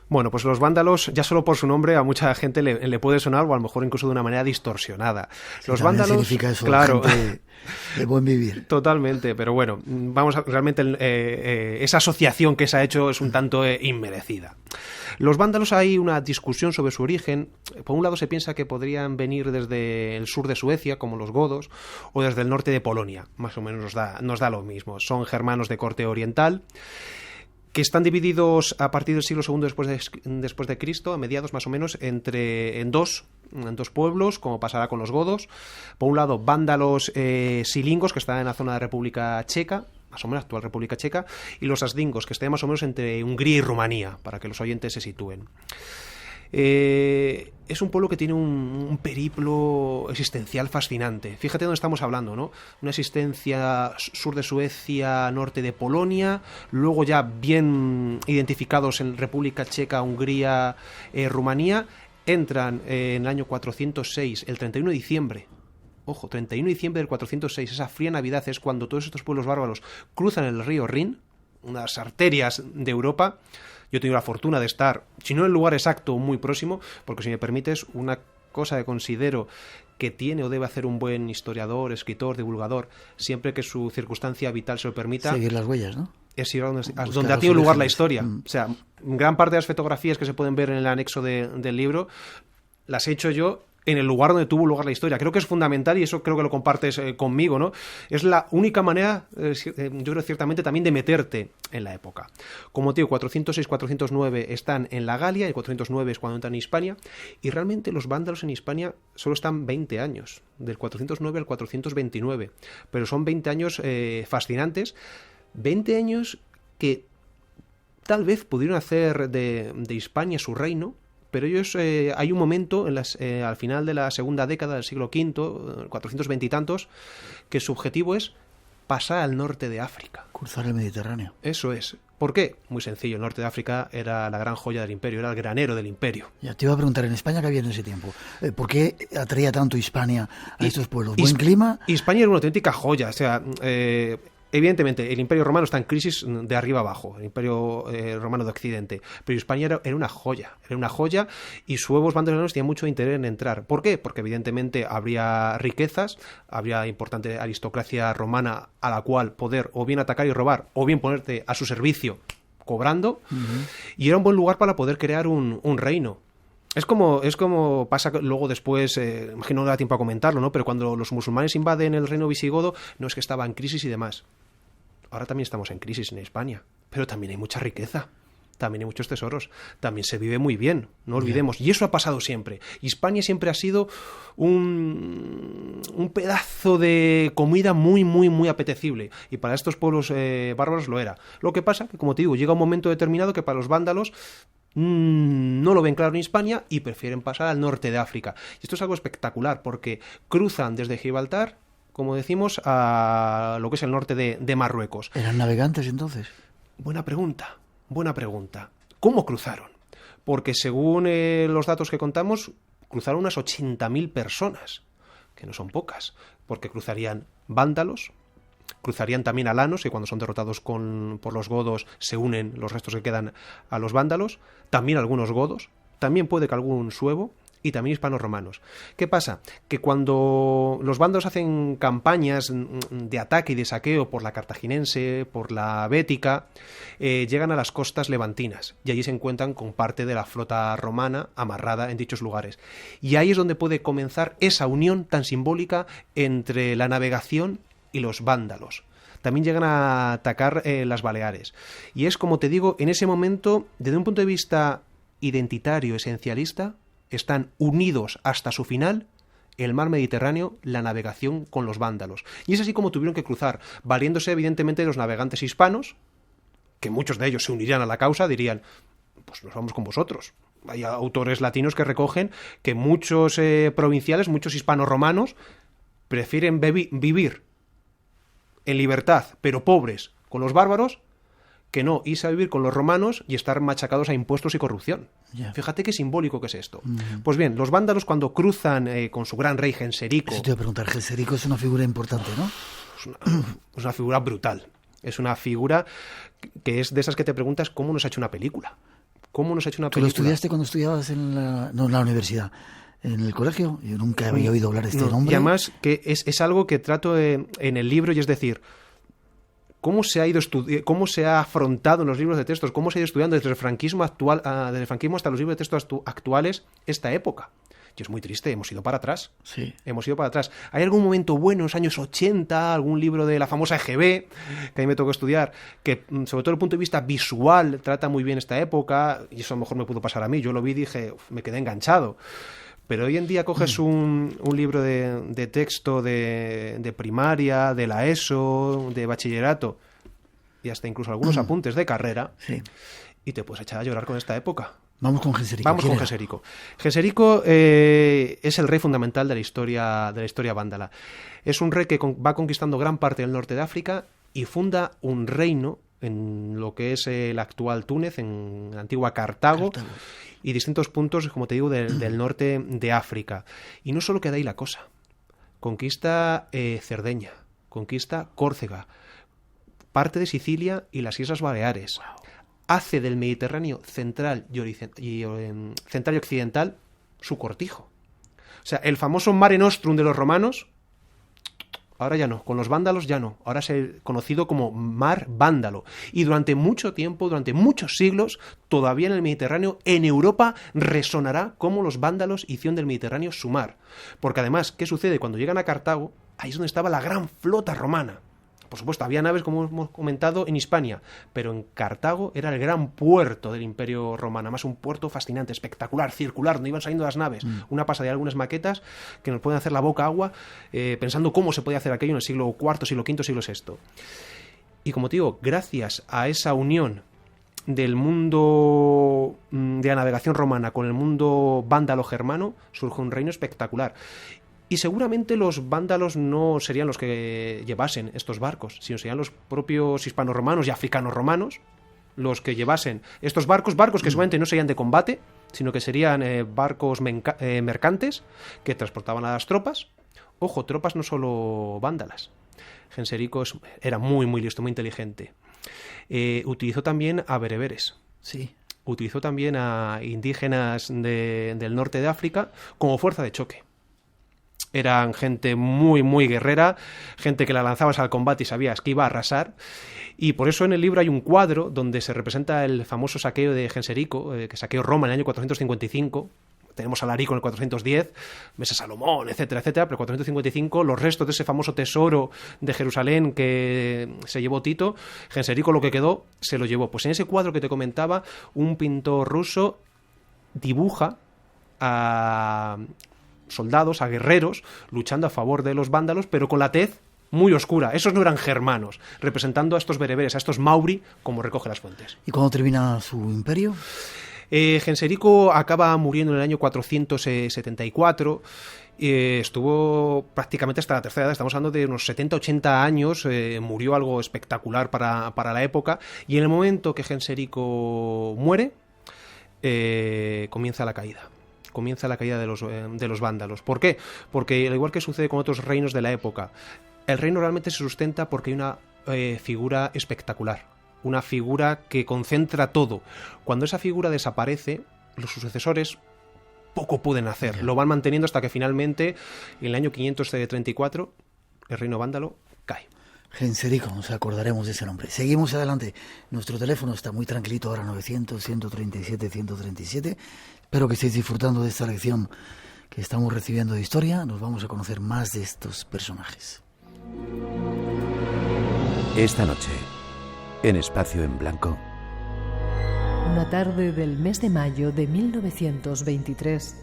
Bueno, pues los vándalos, ya solo por su nombre, a mucha gente le puede sonar, o a lo mejor incluso de una manera distorsionada. Sí, los vándalos, significa eso, claro, gente de buen vivir. Totalmente, pero bueno, realmente esa asociación que se ha hecho es un tanto inmerecida. Los vándalos, hay una discusión sobre su origen. Por un lado se piensa que podrían venir desde el sur de Suecia, como los godos, o desde el norte de Polonia. Más o menos nos da lo mismo. Son germanos de corte oriental, que están divididos a partir del siglo II después de Cristo, a mediados más o menos, en dos pueblos, como pasará con los godos. Por un lado, vándalos silingos, que están en la zona de República Checa, más o menos actual República Checa, y los asdingos, que están más o menos entre Hungría y Rumanía, para que los oyentes se sitúen. Es un pueblo que tiene un periplo existencial fascinante. Fíjate dónde estamos hablando, ¿no? Una existencia sur de Suecia, norte de Polonia, luego ya bien identificados en República Checa, Hungría, Rumanía, entran en el año 406, el 31 de diciembre. Ojo, 31 de diciembre del 406, esa fría Navidad es cuando todos estos pueblos bárbaros cruzan el río Rin, unas arterias de Europa. Yo he tenido la fortuna de estar, si no en el lugar exacto, muy próximo, porque si me permites, una cosa que considero que tiene o debe hacer un buen historiador, escritor, divulgador, siempre que su circunstancia vital se lo permita. Seguir las huellas, ¿no? Es ir a donde ha tenido lugar la historia. O sea, gran parte de las fotografías que se pueden ver en el anexo del libro las he hecho yo en el lugar donde tuvo lugar la historia. Creo que es fundamental, y eso creo que lo compartes conmigo, ¿no? Es la única manera, yo creo ciertamente, también de meterte en la época. Como te digo, 406, 409 están en la Galia, y 409 es cuando entran en Hispania, y realmente los vándalos en Hispania solo están 20 años, del 409 al 429, pero son 20 años fascinantes, 20 años que tal vez pudieron hacer de Hispania su reino, pero ellos, hay un momento al final de la segunda década del siglo V, 420 y tantos, que su objetivo es pasar al norte de África. Cruzar el Mediterráneo. Eso es. ¿Por qué? Muy sencillo. El norte de África era la gran joya del imperio, era el granero del imperio. Ya te iba a preguntar, ¿en España qué había en ese tiempo? ¿Por qué atraía tanto Hispania a estos pueblos? ¿Buen clima? Hispania era una auténtica joya. O sea, evidentemente, el Imperio Romano está en crisis de arriba abajo, el Imperio Romano de Occidente, pero Hispania era una joya, y sus nuevos bandos tenían mucho interés en entrar. ¿Por qué? Porque evidentemente habría riquezas, habría importante aristocracia romana a la cual poder o bien atacar y robar, o bien ponerte a su servicio cobrando, y era un buen lugar para poder crear un reino. Es como pasa luego después, imagino no da tiempo a comentarlo, ¿no? Pero cuando los musulmanes invaden el reino visigodo, no es que estaba en crisis y demás. Ahora también estamos en crisis en España, pero también hay mucha riqueza, también hay muchos tesoros, también se vive muy bien, no olvidemos. Y eso ha pasado siempre. Hispania siempre ha sido un pedazo de comida muy, muy, muy apetecible. Y para estos pueblos bárbaros lo era. Lo que pasa que, como te digo, llega un momento determinado que para los vándalos no lo ven claro en Hispania y prefieren pasar al norte de África. Y esto es algo espectacular porque cruzan desde Gibraltar, como decimos, a lo que es el norte de Marruecos. ¿Eran navegantes entonces? Buena pregunta. ¿Cómo cruzaron? Porque según los datos que contamos, cruzaron unas 80.000 personas, que no son pocas, porque cruzarían vándalos, cruzarían también alanos, que cuando son derrotados por los godos se unen los restos que quedan a los vándalos, también algunos godos, también puede que algún suevo, y también hispanos romanos. ¿Qué pasa? Que cuando los vándalos hacen campañas de ataque y de saqueo por la cartaginense, por la bética, llegan a las costas levantinas y allí se encuentran con parte de la flota romana amarrada en dichos lugares. Y ahí es donde puede comenzar esa unión tan simbólica entre la navegación y los vándalos. También llegan a atacar las Baleares. Y es, como te digo, en ese momento, desde un punto de vista identitario, esencialista, están unidos hasta su final el mar Mediterráneo, la navegación con los vándalos. Y es así como tuvieron que cruzar, valiéndose evidentemente de los navegantes hispanos, que muchos de ellos se unirían a la causa, dirían, pues nos vamos con vosotros. Hay autores latinos que recogen que muchos provinciales, muchos hispanos romanos, prefieren vivir en libertad, pero pobres, con los bárbaros, que no irse a vivir con los romanos y estar machacados a impuestos y corrupción. Yeah. Fíjate qué simbólico que es esto. Pues bien, los vándalos cuando cruzan con su gran rey Genserico... Eso te iba a preguntar, Genserico es una figura importante, ¿no? Es una figura brutal. Es una figura que es de esas que te preguntas cómo nos ha hecho una película. ¿Cómo nos ha hecho una película? ¿Tú lo estudiaste cuando estudiabas en la universidad? ¿En el colegio? Yo nunca había oído hablar de este nombre. Y además que es algo que trato en el libro, y es decir, cómo se ha afrontado en los libros de textos, cómo se ha ido estudiando desde el franquismo hasta los libros de textos actuales esta época. Y es muy triste, hemos ido para atrás. Sí. Hemos ido para atrás. ¿Hay algún momento bueno en los años 80, algún libro de la famosa EGB, que a mí me tocó estudiar, que sobre todo desde el punto de vista visual trata muy bien esta época? Y eso a lo mejor me pudo pasar a mí. Yo lo vi y dije, me quedé enganchado. Pero hoy en día coges un libro de texto de primaria, de la ESO, de bachillerato, y hasta incluso algunos apuntes de carrera, y te puedes echar a llorar con esta época. Vamos con Genserico. Vamos con Genserico. Genserico es el rey fundamental de la historia vándala. Es un rey que va conquistando gran parte del norte de África y funda un reino en lo que es el actual Túnez, en la antigua Cartago. Y distintos puntos, como te digo, del norte de África. Y no solo queda ahí la cosa. Conquista Cerdeña, conquista Córcega, parte de Sicilia y las Islas Baleares. Wow. Hace del Mediterráneo central y occidental su cortijo. O sea, el famoso Mare Nostrum de los romanos, ahora ya no, con los vándalos ya no, ahora es conocido como Mar Vándalo. Y durante mucho tiempo, durante muchos siglos, todavía en el Mediterráneo, en Europa, resonará como los vándalos hicieron del Mediterráneo su mar. Porque además, ¿qué sucede? Cuando llegan a Cartago, ahí es donde estaba la gran flota romana. Por supuesto, había naves, como hemos comentado, en Hispania, pero en Cartago era el gran puerto del Imperio Romano, además un puerto fascinante, espectacular, circular, donde iban saliendo las naves. Una pasada de algunas maquetas que nos pueden hacer la boca agua pensando cómo se podía hacer aquello en el siglo IV, siglo V, siglo VI. Y como te digo, gracias a esa unión del mundo de la navegación romana con el mundo vándalo-germano, surge un reino espectacular. Y seguramente los vándalos no serían los que llevasen estos barcos, sino serían los propios hispano-romanos y africano-romanos los que llevasen estos barcos que seguramente no serían de combate, sino que serían barcos mercantes que transportaban a las tropas. Ojo, tropas no solo vándalas. Genserico era muy, muy listo, muy inteligente. Utilizó también a bereberes. Sí. Utilizó también a indígenas del norte de África como fuerza de choque. Eran gente muy, muy guerrera, gente que la lanzabas al combate y sabías que iba a arrasar. Y por eso en el libro hay un cuadro donde se representa el famoso saqueo de Genserico, que saqueó Roma en el año 455. Tenemos a Alarico en el 410, ves a Salomón, etcétera, etcétera. Pero en 455, los restos de ese famoso tesoro de Jerusalén que se llevó Tito, Genserico lo que quedó se lo llevó. Pues en ese cuadro que te comentaba, un pintor ruso dibuja a soldados, a guerreros, luchando a favor de los vándalos, pero con la tez muy oscura. Esos no eran germanos, representando a estos bereberes, a estos mauri, como recoge las fuentes. ¿Y cuándo termina su imperio? Genserico acaba muriendo en el año 474. Estuvo prácticamente hasta la tercera edad, estamos hablando de unos 70-80 años, murió algo espectacular para la época, y en el momento que Genserico muere, comienza la caída. Comienza la caída de los vándalos. ¿Por qué? Porque al igual que sucede con otros reinos de la época, el reino realmente se sustenta porque hay una figura espectacular, una figura que concentra todo. Cuando esa figura desaparece, los sucesores poco pueden hacer, lo van manteniendo hasta que finalmente, en el año 534, el reino vándalo cae. Genserico, nos acordaremos de ese nombre. Seguimos adelante. Nuestro teléfono está muy tranquilito ahora, 900-137-137. Espero que estéis disfrutando de esta lección que estamos recibiendo de historia. Nos vamos a conocer más de estos personajes. Esta noche, en Espacio en Blanco. Una tarde del mes de mayo de 1923,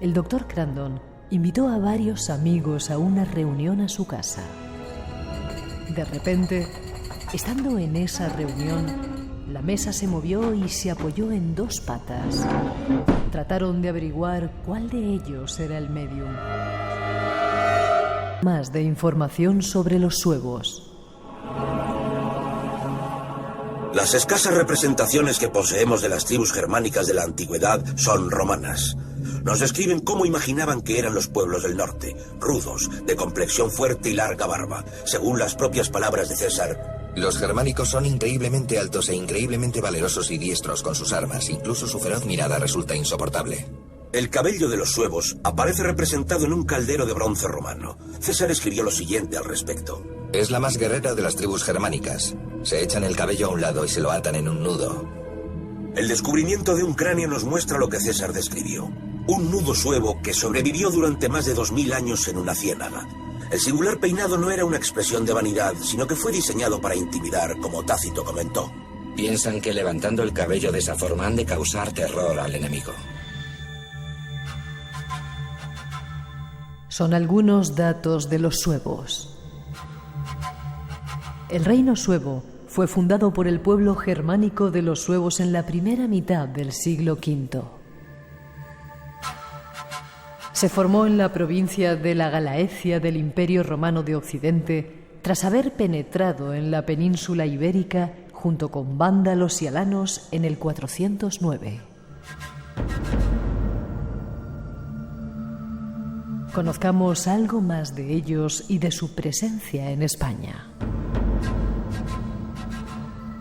el Dr. Crandon invitó a varios amigos a una reunión a su casa. De repente, estando en esa reunión, la mesa se movió y se apoyó en dos patas. Trataron de averiguar cuál de ellos era el médium. Más de información sobre los suevos. Las escasas representaciones que poseemos de las tribus germánicas de la antigüedad son romanas. Nos describen cómo imaginaban que eran los pueblos del norte, rudos, de complexión fuerte y larga barba. Según las propias palabras de César, Los germánicos son increíblemente altos e increíblemente valerosos y diestros con sus armas. Incluso su feroz mirada resulta insoportable. El cabello de los suevos aparece representado en un caldero de bronce romano. César escribió lo siguiente al respecto. Es la más guerrera de las tribus germánicas. Se echan el cabello a un lado y se lo atan en un nudo. El descubrimiento de un cráneo nos muestra lo que César describió. Un nudo suevo que sobrevivió durante más de 2000 años en una ciénaga. El singular peinado no era una expresión de vanidad, sino que fue diseñado para intimidar, como Tácito comentó. Piensan que levantando el cabello de esa forma han de causar terror al enemigo. Son algunos datos de los suevos. El reino suevo fue fundado por el pueblo germánico de los suevos en la primera mitad del siglo V. Se formó en la provincia de la Galaecia del Imperio Romano de Occidente tras haber penetrado en la península ibérica junto con vándalos y alanos en el 409. Conozcamos algo más de ellos y de su presencia en España.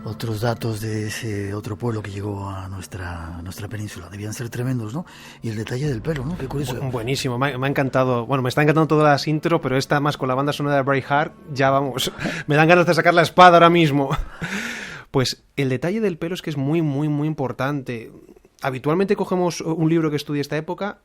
Otros datos de ese otro pueblo que llegó a nuestra península debían ser tremendos, ¿no? Y el detalle del pelo, ¿no? Qué curioso. Buenísimo, me ha encantado. Bueno, me está encantando todas las intro, pero esta más con la banda sonora de Braveheart, ya vamos, me dan ganas de sacar la espada ahora mismo. Pues el detalle del pelo es que es muy, muy, muy importante. Habitualmente cogemos un libro que estudie esta época.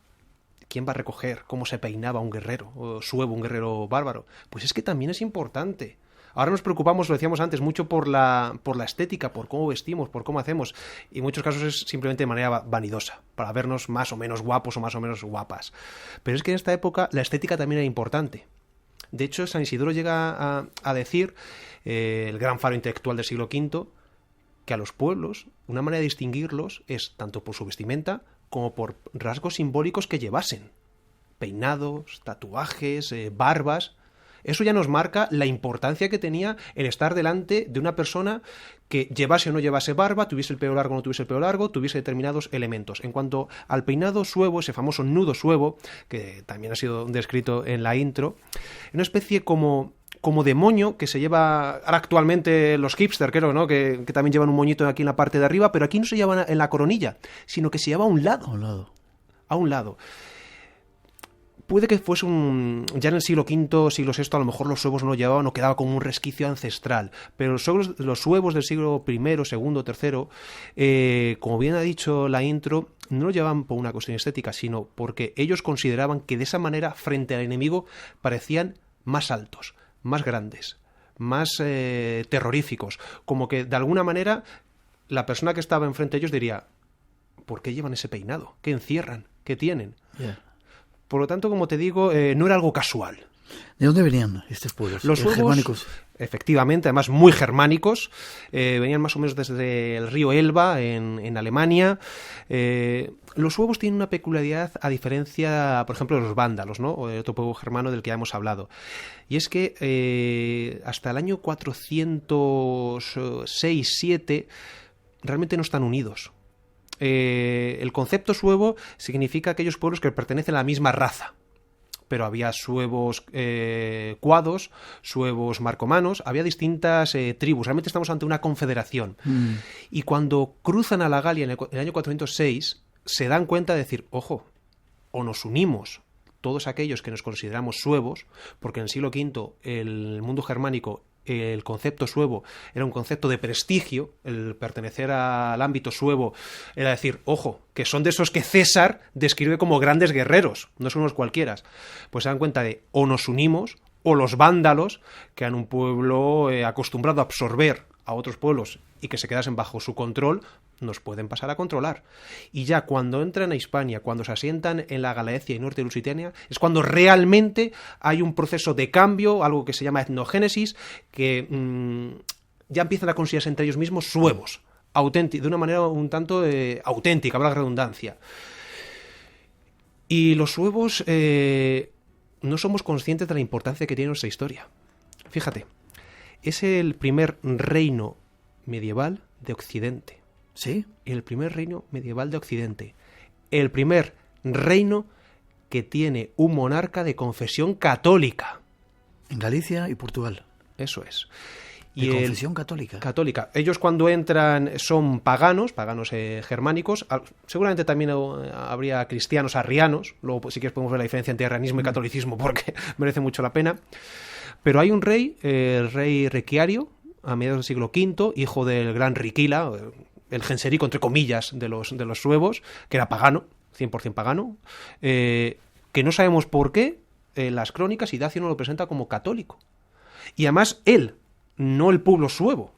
¿Quién va a recoger cómo se peinaba un guerrero o suevo, un guerrero bárbaro? Pues es que también es importante. Ahora nos preocupamos, lo decíamos antes, mucho por la estética, por cómo vestimos, por cómo hacemos. Y en muchos casos es simplemente de manera vanidosa, para vernos más o menos guapos o más o menos guapas. Pero es que en esta época la estética también era importante. De hecho, San Isidoro llega a decir, el gran faro intelectual del siglo V, que a los pueblos, una manera de distinguirlos es tanto por su vestimenta como por rasgos simbólicos que llevasen. Peinados, tatuajes, barbas. Eso ya nos marca la importancia que tenía el estar delante de una persona que llevase o no llevase barba, tuviese el pelo largo o no tuviese el pelo largo, tuviese determinados elementos. En cuanto al peinado suevo, ese famoso nudo suevo, que también ha sido descrito en la intro, una especie como de moño que se lleva ahora actualmente los hipster, creo, ¿no? Que también llevan un moñito aquí en la parte de arriba, pero aquí no se lleva en la coronilla, sino que se lleva a un lado. A un lado. Puede que fuese ya en el siglo V, siglo VI, a lo mejor los suevos no lo llevaban o quedaba como un resquicio ancestral. Pero los suevos del siglo I, II, III, como bien ha dicho la intro, no lo llevaban por una cuestión estética, sino porque ellos consideraban que de esa manera, frente al enemigo, parecían más altos, más grandes, más terroríficos. Como que, de alguna manera, la persona que estaba enfrente de ellos diría, ¿por qué llevan ese peinado? ¿Qué encierran? ¿Qué tienen? Yeah. Por lo tanto, como te digo, no era algo casual. ¿De dónde venían estos pueblos? Los suevos, germánicos. Efectivamente, además muy germánicos, venían más o menos desde el río Elba, en Alemania. Los suevos tienen una peculiaridad a diferencia, por ejemplo, de los vándalos, ¿no? O de otro pueblo germano del que ya hemos hablado. Y es que hasta el año 406-7 realmente no están unidos. El concepto suevo significa aquellos pueblos que pertenecen a la misma raza. Pero había suevos cuados, suevos marcomanos, había distintas tribus. Realmente estamos ante una confederación. Y cuando cruzan a la Galia en el año 406, se dan cuenta de decir, ojo, o nos unimos todos aquellos que nos consideramos suevos, porque en el siglo V el mundo germánico, el concepto suevo era un concepto de prestigio, el pertenecer al ámbito suevo era decir, ojo, que son de esos que César describe como grandes guerreros, no son unos cualquiera. Pues se dan cuenta de o nos unimos, o los vándalos, que eran un pueblo acostumbrado a absorber a otros pueblos y que se quedasen bajo su control, nos pueden pasar a controlar. Y ya cuando entran a Hispania, cuando se asientan en la Galaecia y norte de Lusitania, es cuando realmente hay un proceso de cambio, algo que se llama etnogénesis, que ya empiezan a considerarse entre ellos mismos suevos, de una manera un tanto auténtica, valga la redundancia. Y los suevos no somos conscientes de la importancia que tiene nuestra historia. Fíjate, es el primer reino medieval de Occidente. ¿Sí? El primer reino medieval de Occidente. El primer reino que tiene un monarca de confesión católica. En Galicia y Portugal. Eso es. De confesión católica. Católica. Ellos cuando entran son paganos germánicos. Seguramente también habría cristianos arrianos. Luego, pues, si quieres, podemos ver la diferencia entre arrianismo y catolicismo, porque merece mucho la pena. Pero hay un rey, el rey Requiario, a mediados del siglo V, hijo del gran Riquila, el Genserico, entre comillas, de los suevos, que era pagano, 100% pagano, que no sabemos por qué las crónicas Idacio no lo presenta como católico. Y además él, no el pueblo suevo.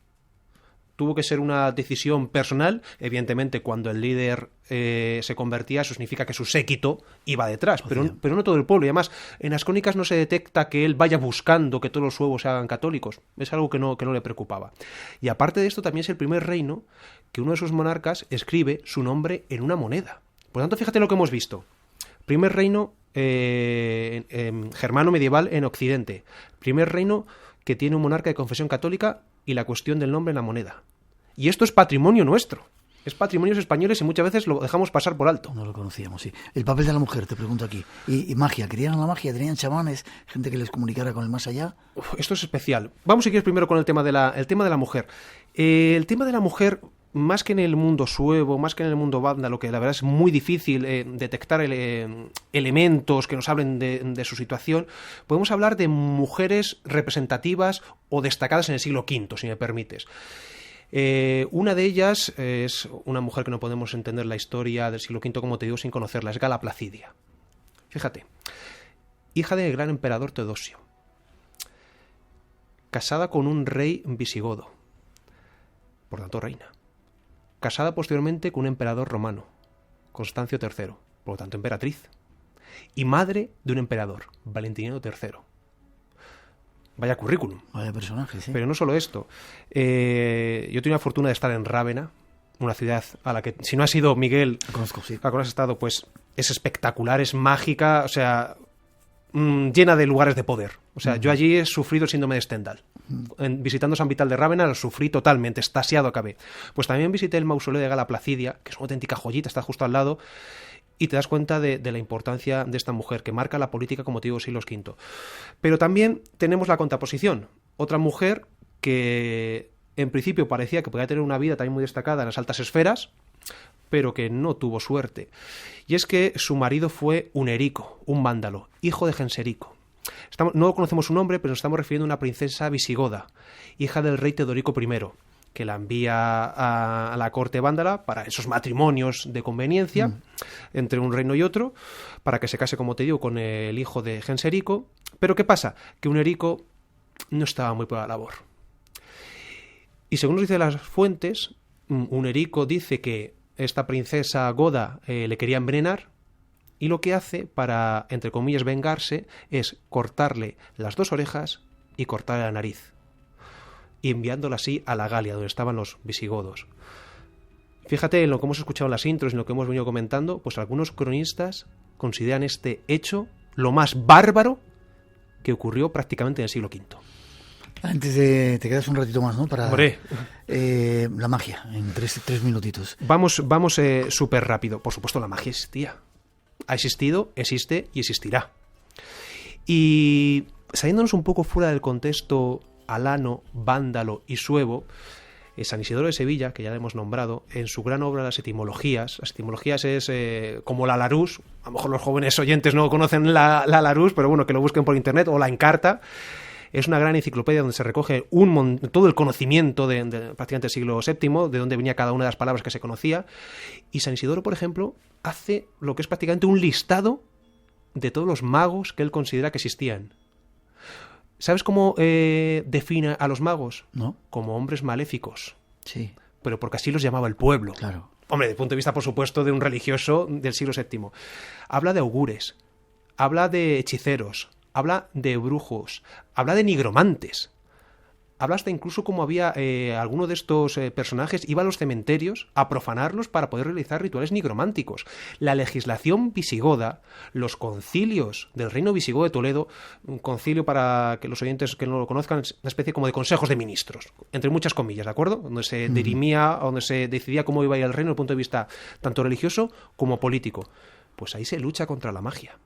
Tuvo que ser una decisión personal. Evidentemente, cuando el líder se convertía, eso significa que su séquito iba detrás, pero no todo el pueblo. Y además, en las crónicas no se detecta que él vaya buscando que todos los suevos se hagan católicos. Es algo que no le preocupaba. Y aparte de esto, también es el primer reino que uno de sus monarcas escribe su nombre en una moneda. Por lo tanto, fíjate lo que hemos visto. Primer reino germano medieval en Occidente. Primer reino que tiene un monarca de confesión católica y la cuestión del nombre en la moneda. Y esto es patrimonio nuestro. Es patrimonio de los españoles y muchas veces lo dejamos pasar por alto. No lo conocíamos, sí. El papel de la mujer, te pregunto aquí. Y magia, ¿creían en la magia? ¿Tenían chamanes? ¿Gente que les comunicara con el más allá? Esto es especial. Vamos, si quieres, primero con el tema de la mujer. El tema de la mujer, más que en el mundo suevo, más que en el mundo vándalo, que la verdad es muy difícil detectar elementos que nos hablen de su situación, podemos hablar de mujeres representativas o destacadas en el siglo V, si me permites. Una de ellas es una mujer que no podemos entender la historia del siglo V, como te digo, sin conocerla, es Gala Placidia. Fíjate, hija del gran emperador Teodosio, casada con un rey visigodo, por tanto reina. Casada posteriormente con un emperador romano, Constancio III, por lo tanto emperatriz, y madre de un emperador, Valentiniano III. Vaya currículum. Vaya personaje, sí. Pero no solo esto. Yo tengo la fortuna de estar en Rávena, una ciudad a la que, si no has ido, Miguel, conozco, sí. a la que has estado, pues es espectacular, es mágica, o sea, llena de lugares de poder. O sea, yo allí he sufrido el síndrome de Stendhal. Visitando San Vital de Rávena lo sufrí totalmente, extasiado acabé. Pues también visité el mausoleo de Gala Placidia, que es una auténtica joyita, está justo al lado, y te das cuenta de la importancia de esta mujer, que marca la política, como te digo, siglos V. Pero también tenemos la contraposición. Otra mujer que en principio parecía que podía tener una vida también muy destacada en las altas esferas, pero que no tuvo suerte. Y es que su marido fue Unerico, un vándalo, hijo de Genserico. No conocemos su nombre, pero nos estamos refiriendo a una princesa visigoda, hija del rey Teodorico I, que la envía a la corte vándala para esos matrimonios de conveniencia entre un reino y otro, para que se case, como te digo, con el hijo de Genserico. Pero ¿qué pasa? Que Unerico no estaba muy por la labor. Y según nos dicen las fuentes, Unerico dice que esta princesa goda le quería envenenar, y lo que hace para, entre comillas, vengarse es cortarle las 2 orejas y cortarle la nariz, y enviándola así a la Galia, donde estaban los visigodos. Fíjate en lo que hemos escuchado en las intros y en lo que hemos venido comentando, pues algunos cronistas consideran este hecho lo más bárbaro que ocurrió prácticamente en el siglo V. Antes de... Te quedas un ratito más, ¿no? Para la magia, en 3 minutitos. Vamos súper rápido. Por supuesto, la magia existía. Ha existido, existe y existirá. Y saliéndonos un poco fuera del contexto alano, vándalo y suevo, San Isidoro de Sevilla, que ya le hemos nombrado, en su gran obra Las Etimologías es como la Larousse, a lo mejor los jóvenes oyentes no conocen la Larousse, pero bueno, que lo busquen por internet, o la Encarta. Es una gran enciclopedia donde se recoge todo el conocimiento de prácticamente el siglo VII, de dónde venía cada una de las palabras que se conocía. Y San Isidoro, por ejemplo, hace lo que es prácticamente un listado de todos los magos que él considera que existían. ¿Sabes cómo define a los magos? ¿No? Como hombres maléficos. Sí. Pero porque así los llamaba el pueblo. Claro. Hombre, desde el punto de vista, por supuesto, de un religioso del siglo VII. Habla de augures, habla de hechiceros, habla de brujos, habla de nigromantes. Habla hasta incluso como había alguno de estos personajes iba a los cementerios a profanarlos para poder realizar rituales nigrománticos. La legislación visigoda, los concilios del reino visigodo de Toledo, un concilio, para que los oyentes que no lo conozcan, es una especie como de consejos de ministros, entre muchas comillas, ¿de acuerdo? Donde se dirimía, donde se decidía cómo iba a ir el reino desde el punto de vista tanto religioso como político. Pues ahí se lucha contra la magia.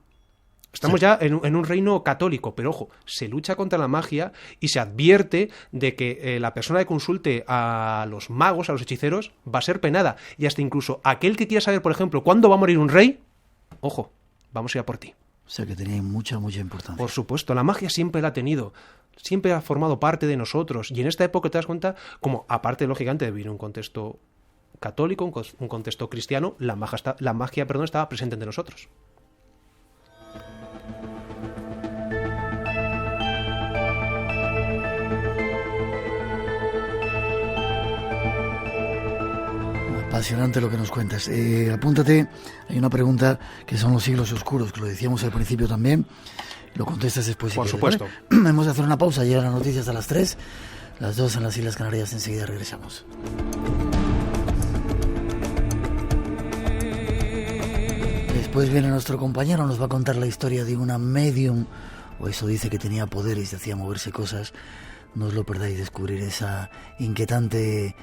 Estamos ya en un reino católico, pero ojo, se lucha contra la magia y se advierte de que la persona que consulte a los magos, a los hechiceros, va a ser penada. Y hasta incluso aquel que quiera saber, por ejemplo, cuándo va a morir un rey, ojo, vamos a ir a por ti. O sea que tenía mucha importancia. Por supuesto, la magia siempre la ha tenido, siempre ha formado parte de nosotros. Y en esta época te das cuenta, como aparte, lógicamente, de vivir en un contexto católico, un contexto cristiano, la magia estaba presente entre nosotros. Apasionante lo que nos cuentas. Apúntate, hay una pregunta que son los siglos oscuros, que lo decíamos al principio también. Lo contestas después. Por supuesto. ¿Vale? Hemos de hacer una pausa, llegan las noticias a las 3, las 2 en las Islas Canarias, enseguida regresamos. Después viene nuestro compañero, nos va a contar la historia de una medium, o eso dice, que tenía poderes y hacía moverse cosas. No os lo perdáis, descubrir ese inquietante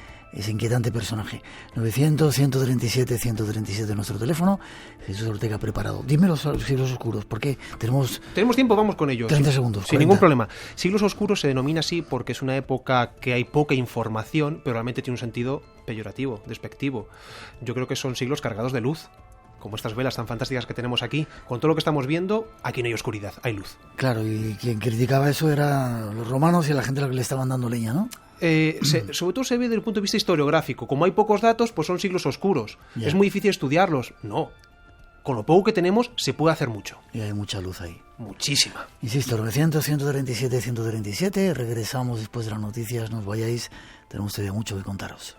personaje. 900-137-137 nuestro teléfono. Jesús Ortega preparado. Dime los siglos oscuros, ¿por qué? Tenemos tiempo, vamos con ellos. 30 segundos. Sin ningún problema. Siglos oscuros se denomina así porque es una época que hay poca información, pero realmente tiene un sentido peyorativo, despectivo. Yo creo que son siglos cargados de luz. Como estas velas tan fantásticas que tenemos aquí, con todo lo que estamos viendo, aquí no hay oscuridad, hay luz. Claro, y quien criticaba eso eran los romanos y la gente a la que le estaban dando leña, ¿no? Sobre todo se ve desde el punto de vista historiográfico. Como hay pocos datos, pues son siglos oscuros. Ya. Es muy difícil estudiarlos. No. Con lo poco que tenemos, se puede hacer mucho. Y hay mucha luz ahí. Muchísima. Insisto, 900-137-137. Regresamos después de las noticias. No os vayáis. Tenemos todavía mucho que contaros.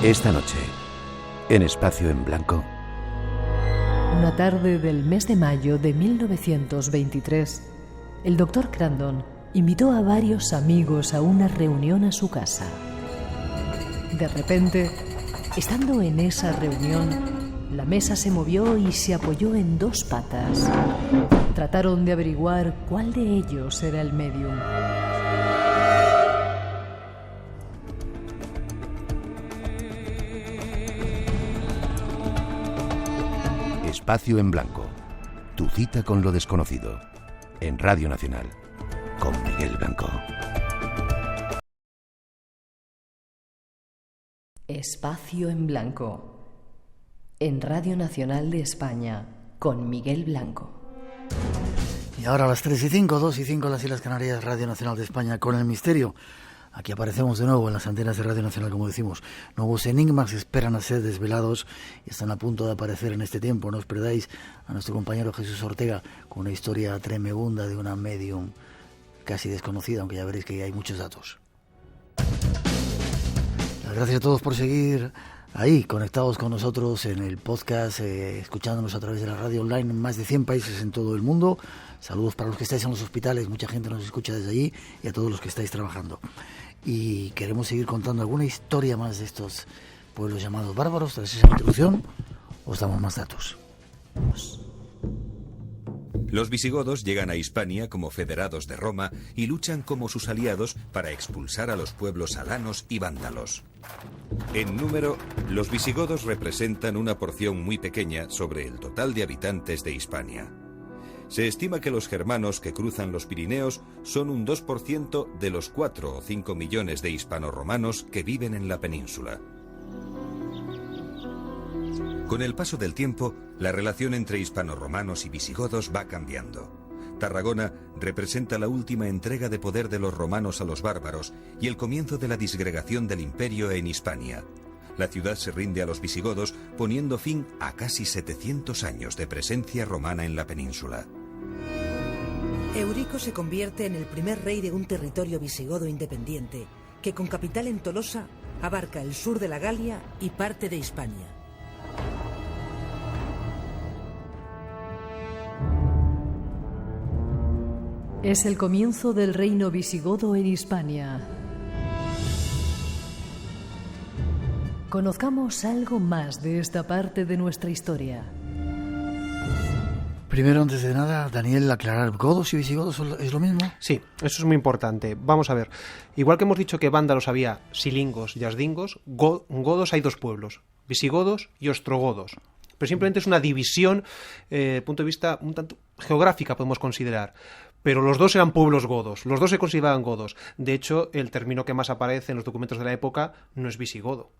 Esta noche, en Espacio en Blanco. Una tarde del mes de mayo de 1923, el doctor Crandon invitó a varios amigos a una reunión a su casa. De repente, estando en esa reunión, la mesa se movió y se apoyó en dos patas. Trataron de averiguar cuál de ellos era el medium. Espacio en Blanco. Tu cita con lo desconocido. En Radio Nacional. Con Miguel Blanco. Espacio en Blanco. En Radio Nacional de España. Con Miguel Blanco. Y ahora a las 3:05, 2:05 en las Islas Canarias, Radio Nacional de España, con el misterio. Aquí aparecemos de nuevo en las antenas de Radio Nacional, como decimos. Nuevos enigmas esperan a ser desvelados y están a punto de aparecer en este tiempo. No os perdáis a nuestro compañero Jesús Ortega con una historia tremebunda de una medium casi desconocida, aunque ya veréis que hay muchos datos. Las gracias a todos por seguir ahí, conectados con nosotros en el podcast, escuchándonos a través de la radio online en más de 100 países en todo el mundo. Saludos para los que estáis en los hospitales, mucha gente nos escucha desde allí, y a todos los que estáis trabajando. Y queremos seguir contando alguna historia más de estos pueblos llamados bárbaros. Tras esa introducción, os damos más datos. Los visigodos llegan a Hispania como federados de Roma y luchan como sus aliados para expulsar a los pueblos alanos y vándalos. En número, los visigodos representan una porción muy pequeña sobre el total de habitantes de Hispania. Se estima que los germanos que cruzan los Pirineos son un 2% de los 4 o 5 millones de hispanoromanos que viven en la península. Con el paso del tiempo, la relación entre hispanoromanos y visigodos va cambiando. Tarragona representa la última entrega de poder de los romanos a los bárbaros y el comienzo de la disgregación del imperio en Hispania. La ciudad se rinde a los visigodos, poniendo fin a casi 700 años de presencia romana en la península. Eurico se convierte en el primer rey de un territorio visigodo independiente, que con capital en Tolosa abarca el sur de la Galia y parte de Hispania. Es el comienzo del reino visigodo en Hispania. Conozcamos algo más de esta parte de nuestra historia. Primero, antes de nada, Daniel, aclarar, ¿godos y visigodos es lo mismo? Sí, eso es muy importante. Vamos a ver, igual que hemos dicho que vándalos había silingos y asdingos, godos hay dos pueblos, visigodos y ostrogodos. Pero simplemente es una división, punto de vista un tanto geográfica podemos considerar. Pero los dos eran pueblos godos, los dos se consideraban godos. De hecho, el término que más aparece en los documentos de la época no es visigodo,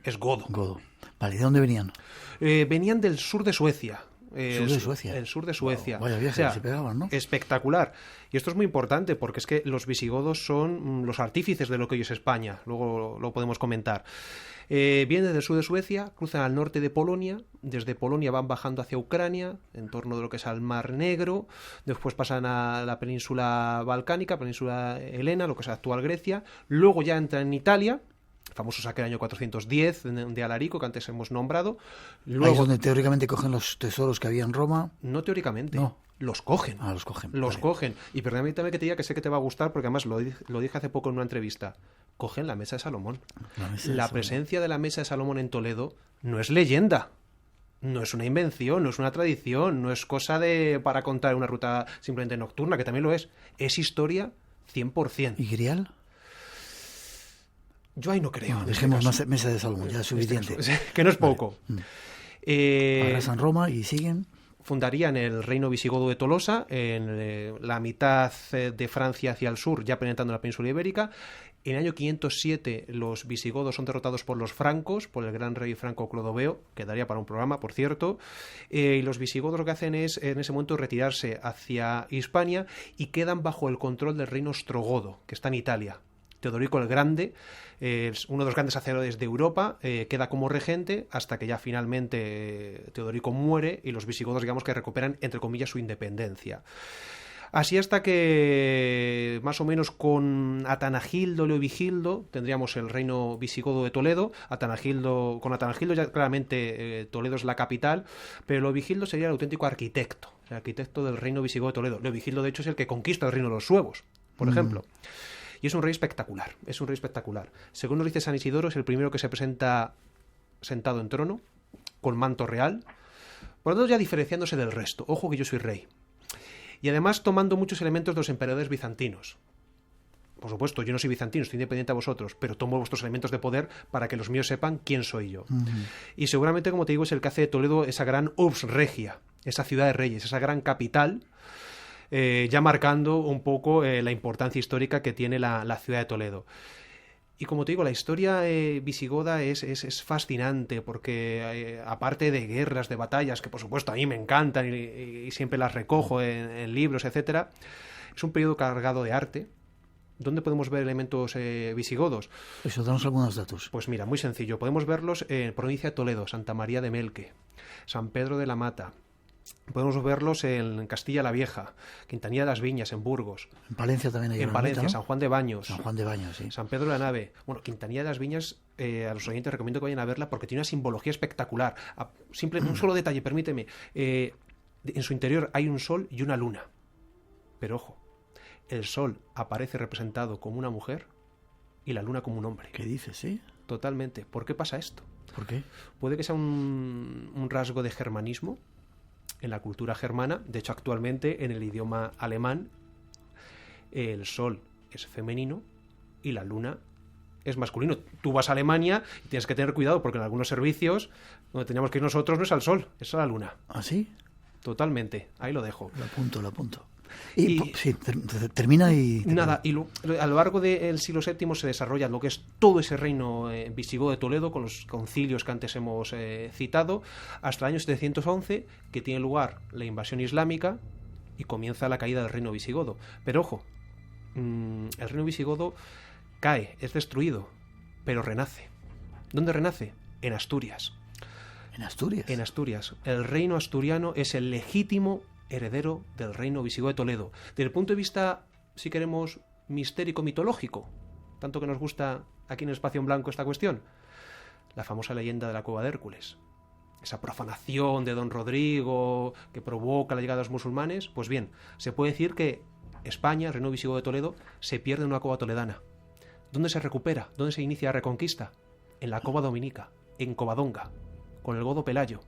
es godo. Godo. Vale, ¿de dónde venían? Venían del sur de Suecia. ¿Sur de Suecia? El sur de Suecia. Wow, vaya viaje, se pegaban, ¿no? Espectacular. Y esto es muy importante porque es que los visigodos son los artífices de lo que hoy es España. Luego lo podemos comentar. Vienen desde el sur de Suecia, cruzan al norte de Polonia, desde Polonia van bajando hacia Ucrania, en torno de lo que es al Mar Negro, después pasan a la península balcánica, península helena, lo que es actual Grecia, luego ya entran en Italia, famoso saque del año 410 de Alarico, que antes hemos nombrado. Luego, ahí es donde teóricamente cogen los tesoros que había en Roma. No teóricamente, no. Los cogen. Ah, los cogen. Los cogen. Y permítame que te diga que sé que te va a gustar, porque además lo dije hace poco en una entrevista. Cogen la mesa de Salomón. La presencia de la mesa de Salomón en Toledo no es leyenda. No es una invención, no es una tradición, no es cosa para contar una ruta simplemente nocturna, que también lo es. Es historia 100%. ¿Y Grial? Yo ahí no creo. No, dejemos mesa de Salomón, ya es suficiente. Que no es poco. Vale. Arrasan Roma y siguen. Fundarían el reino visigodo de Tolosa, en la mitad de Francia hacia el sur, ya penetrando la península ibérica. En el año 507 los visigodos son derrotados por los francos, por el gran rey franco Clodoveo, que daría para un programa, por cierto, y los visigodos lo que hacen es, en ese momento, retirarse hacia Hispania y quedan bajo el control del reino ostrogodo, que está en Italia. Teodorico el Grande, es uno de los grandes sacerdotes de Europa, queda como regente hasta que ya finalmente Teodorico muere y los visigodos, digamos, que recuperan, entre comillas, su independencia. Así hasta que más o menos con Atanagildo, Leovigildo, tendríamos el reino visigodo de Toledo. Con Atanagildo ya claramente Toledo es la capital, pero Leovigildo sería el auténtico arquitecto, el arquitecto del reino visigodo de Toledo. Leovigildo, de hecho, es el que conquista el reino de los suevos, por ejemplo. Y es un rey espectacular, Según nos dice San Isidoro, es el primero que se presenta sentado en trono, con manto real, por lo tanto ya diferenciándose del resto. Ojo que yo soy rey. Y además tomando muchos elementos de los emperadores bizantinos. Por supuesto, yo no soy bizantino, estoy independiente a vosotros, pero tomo vuestros elementos de poder para que los míos sepan quién soy yo. Y seguramente, como te digo, es el que hace de Toledo esa gran urbs regia, esa ciudad de reyes, esa gran capital, ya marcando un poco la importancia histórica que tiene la ciudad de Toledo. Y como te digo, la historia visigoda es fascinante porque aparte de guerras, de batallas, que por supuesto a mí me encantan y siempre las recojo en libros, etcétera, es un periodo cargado de arte. ¿Dónde podemos ver elementos visigodos? Eso, danos algunos datos. Pues mira, muy sencillo. Podemos verlos en provincia de Toledo, Santa María de Melque, San Pedro de la Mata. Podemos verlos en Castilla la Vieja, Quintanilla de las Viñas, en Burgos. En Palencia también hay. En Palencia, ¿no? San Juan de Baños. San Juan de Baños, sí. San Pedro de la Nave. Bueno, Quintanilla de las Viñas, a los oyentes recomiendo que vayan a verla porque tiene una simbología espectacular. Un solo detalle, permíteme. En su interior hay un sol y una luna. Pero ojo, el sol aparece representado como una mujer y la luna como un hombre. ¿Qué dices, sí? Totalmente. ¿Por qué pasa esto? ¿Por qué? Puede que sea un rasgo de germanismo en la cultura germana. De hecho, actualmente en el idioma alemán el sol es femenino y la luna es masculino. Tú vas a Alemania y tienes que tener cuidado porque en algunos servicios donde teníamos que ir nosotros no es al sol, es a la luna. ¿Ah, sí? Totalmente, ahí lo dejo. Lo apunto. Y sí, termina y... Nada, y a lo largo del siglo VII se desarrolla lo que es todo ese reino visigodo de Toledo, con los concilios que antes hemos citado, hasta el año 711, que tiene lugar la invasión islámica y comienza la caída del reino visigodo. Pero ojo, el reino visigodo cae, es destruido, pero renace. ¿Dónde renace? En Asturias. ¿En Asturias? En Asturias. El reino asturiano es el legítimo heredero del reino visigodo de Toledo. Desde el punto de vista, si queremos, mistérico-mitológico, tanto que nos gusta aquí en Espacio en Blanco esta cuestión, la famosa leyenda de la cueva de Hércules, esa profanación de Don Rodrigo que provoca la llegada de los musulmanes. Pues bien, se puede decir que España, el reino visigodo de Toledo, se pierde en una cova toledana. ¿Dónde se recupera? ¿Dónde se inicia la reconquista? En la cova dominica, en Covadonga, con el godo Pelayo.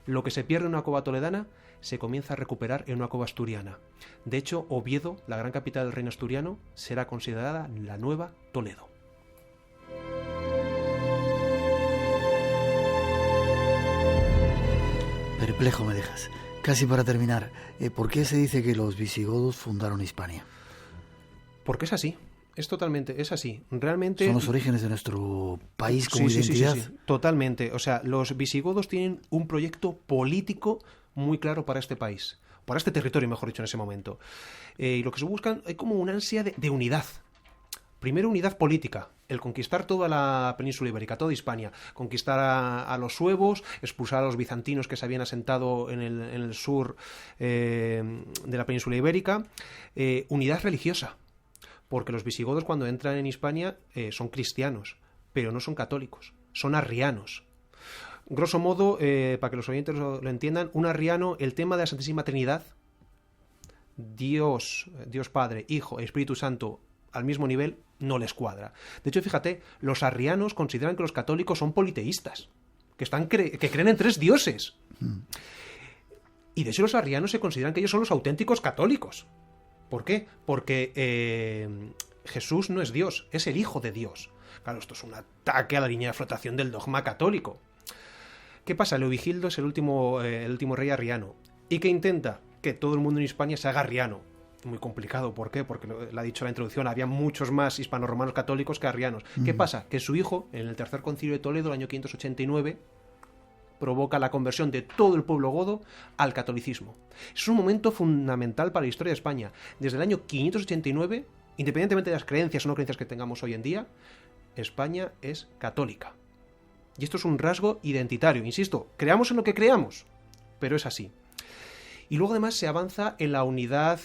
Lo que se pierde en una cova toledana se comienza a recuperar en una cueva asturiana. De hecho, Oviedo, la gran capital del reino asturiano, será considerada la nueva Toledo. Perplejo me dejas. Casi para terminar, ¿por qué se dice que los visigodos fundaron Hispania? Porque es así. Es así. Realmente... Son los orígenes de nuestro país como identidad. Sí, totalmente. O sea, los visigodos tienen un proyecto político muy claro para este país, para este territorio, mejor dicho, en ese momento. Y lo que se buscan es como una ansia de unidad. Primero, unidad política, el conquistar toda la península ibérica, toda Hispania, conquistar a los suevos, expulsar a los bizantinos que se habían asentado en el sur de la península ibérica. Unidad religiosa, porque los visigodos cuando entran en Hispania son cristianos, pero no son católicos, son arrianos. Grosso modo, para que los oyentes lo entiendan, un arriano, el tema de la Santísima Trinidad, Dios Padre, Hijo, Espíritu Santo, al mismo nivel, no les cuadra. De hecho, fíjate, los arrianos consideran que los católicos son politeístas, que creen en 3 dioses. Y de hecho los arrianos se consideran que ellos son los auténticos católicos. ¿Por qué? Porque Jesús no es Dios, es el Hijo de Dios. Claro, esto es un ataque a la línea de flotación del dogma católico. ¿Qué pasa? Leovigildo es el último rey arriano. ¿Y qué intenta? Que todo el mundo en Hispania se haga arriano. Muy complicado. ¿Por qué? Porque lo ha dicho en la introducción, había muchos más hispanorromanos católicos que arrianos. ¿Qué pasa? Que su hijo, en el Tercer Concilio de Toledo, el año 589, provoca la conversión de todo el pueblo godo al catolicismo. Es un momento fundamental para la historia de España. Desde el año 589, independientemente de las creencias o no creencias que tengamos hoy en día, España es católica. Y esto es un rasgo identitario. Insisto, creamos en lo que creamos, pero es así. Y luego además se avanza en la unidad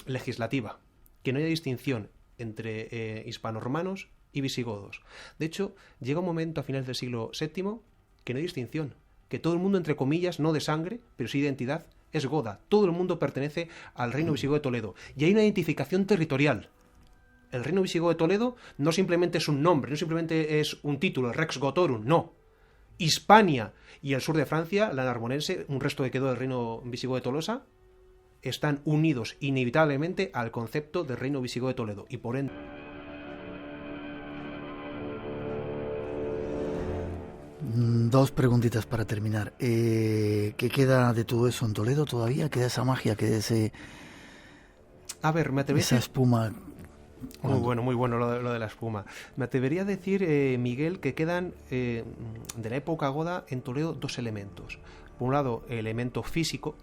legislativa, que no haya distinción entre hispanorromanos y visigodos. De hecho, llega un momento a finales del siglo VII que no hay distinción, que todo el mundo, entre comillas, no de sangre, pero sí de identidad, es goda. Todo el mundo pertenece al reino visigodo de Toledo. Y hay una identificación territorial. El reino visigodo de Toledo no simplemente es un nombre, no simplemente es un título, Rex Gotorum, no. Hispania y el sur de Francia, la Narbonense, un resto que quedó del reino visigodo de Tolosa, están unidos inevitablemente al concepto del reino visigodo de Toledo. Y por ende... Dos preguntitas para terminar. ¿Qué queda de todo eso en Toledo todavía? ¿Queda esa magia? ¿Queda ese... A ver, me atrevería... esa espuma... Muy bueno lo de la espuma. Me atrevería a decir, Miguel, que quedan de la época goda en Toledo 2 elementos. Por un lado, el elemento físico,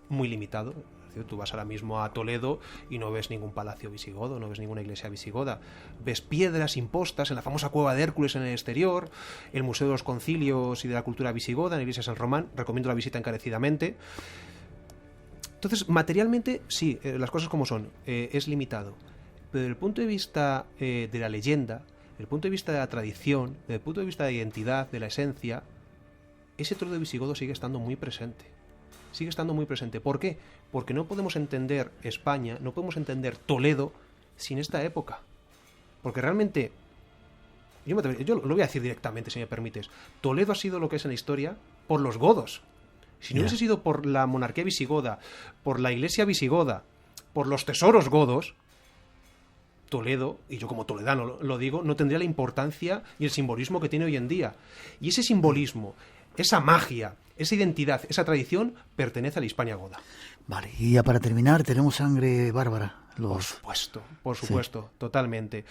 muy limitado. Es decir, tú vas ahora mismo a Toledo y no ves ningún palacio visigodo, no ves ninguna iglesia visigoda. Ves piedras impostas en la famosa cueva de Hércules en el exterior, el Museo de los Concilios y de la Cultura Visigoda en la iglesia de San Román. Recomiendo la visita encarecidamente. Entonces, materialmente, sí, las cosas como son, es limitado. Pero desde el punto de vista de la leyenda, desde el punto de vista de la tradición, desde el punto de vista de la identidad, de la esencia, ese Toledo visigodo sigue estando muy presente. Sigue estando muy presente. ¿Por qué? Porque no podemos entender España, no podemos entender Toledo sin esta época. Porque realmente, yo lo voy a decir directamente, si me permites, Toledo ha sido lo que es en la historia por los godos. Si no hubiese sido por la monarquía visigoda, por la iglesia visigoda, por los tesoros godos, Toledo, y yo como toledano lo digo, no tendría la importancia y el simbolismo que tiene hoy en día. Y ese simbolismo, esa magia, esa identidad, esa tradición, pertenece a la Hispania goda. Vale, y ya para terminar, tenemos sangre bárbara. Por supuesto, sí. Totalmente.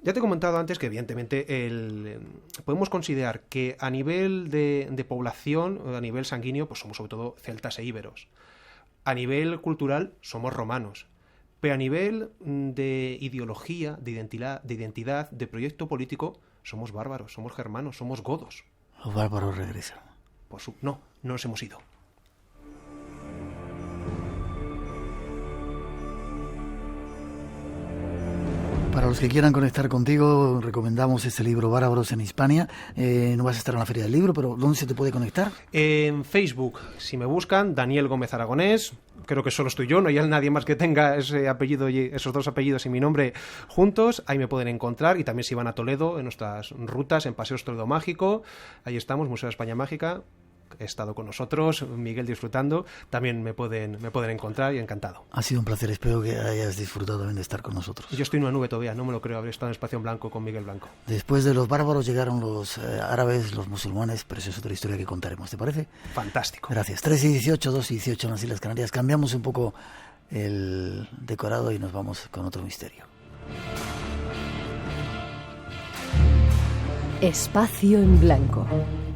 Ya te he comentado antes que evidentemente podemos considerar que a nivel de población, a nivel sanguíneo, pues somos sobre todo celtas e íberos. A nivel cultural somos romanos. Pero a nivel de ideología, de identidad, de proyecto político, somos bárbaros, somos germanos, somos godos. Los bárbaros regresan. No nos hemos ido. Para los que quieran conectar contigo, recomendamos este libro, Bárbaros en Hispania. No vas a estar en la Feria del Libro, pero ¿dónde se te puede conectar? En Facebook, si me buscan, Daniel Gómez Aragonés. Creo que solo estoy yo, no hay nadie más que tenga ese apellido y esos 2 apellidos y mi nombre juntos. Ahí me pueden encontrar. Y también si van a Toledo, en nuestras rutas, en Paseos Toledo Mágico, ahí estamos, Museo de España Mágica. he estado con nosotros, Miguel disfrutando, también me pueden encontrar y encantado. Ha sido un placer, espero que hayas disfrutado también de estar con nosotros. Yo estoy en una nube todavía, no me lo creo haber estado en Espacio en Blanco con Miguel Blanco. Después de los bárbaros llegaron los árabes, los musulmanes, pero eso es otra historia que contaremos, ¿te parece? Fantástico. Gracias. 3:18, 2:18 en las Islas Canarias. Cambiamos un poco el decorado y nos vamos con otro misterio. Espacio en Blanco.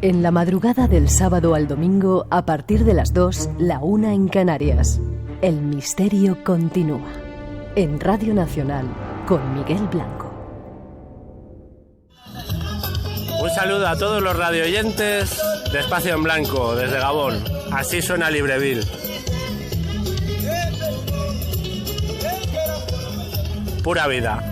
En la madrugada del sábado al domingo, a partir de las 2, la 1 en Canarias. El misterio continúa. En Radio Nacional, con Miguel Blanco. Un saludo a todos los radioyentes de Espacio en Blanco, desde Gabón. Así suena Libreville. Pura vida.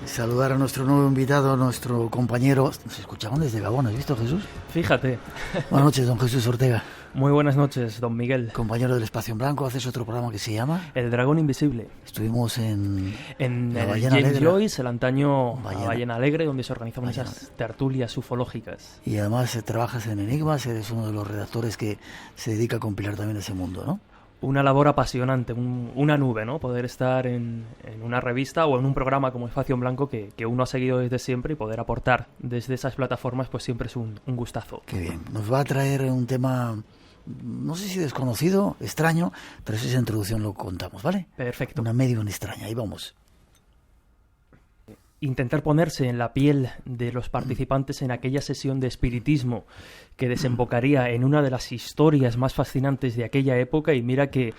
Saludar a nuestro nuevo invitado, nuestro compañero. Nos escuchaban desde Gabón, ¿has visto, Jesús? Fíjate. Buenas noches, don Jesús Ortega. Muy buenas noches, don Miguel. Compañero del Espacio en Blanco, haces otro programa que se llama El Dragón Invisible. Estuvimos en la Ballena James Alegre. Joyce, el antaño Ballena Alegre, donde se organizaban esas tertulias ufológicas. Y además trabajas en Enigmas, eres uno de los redactores que se dedica a compilar también ese mundo, ¿no? Una labor apasionante, una nube, ¿no? Poder estar en una revista o en un programa como Espacio en Blanco que uno ha seguido desde siempre y poder aportar desde esas plataformas, pues siempre es un gustazo. Qué bien. Nos va a traer un tema, no sé si desconocido, extraño, pero esa introducción lo contamos, ¿vale? Perfecto. Una medium extraña, ahí vamos. Intentar ponerse en la piel de los participantes en aquella sesión de espiritismo que desembocaría en una de las historias más fascinantes de aquella época, y mira que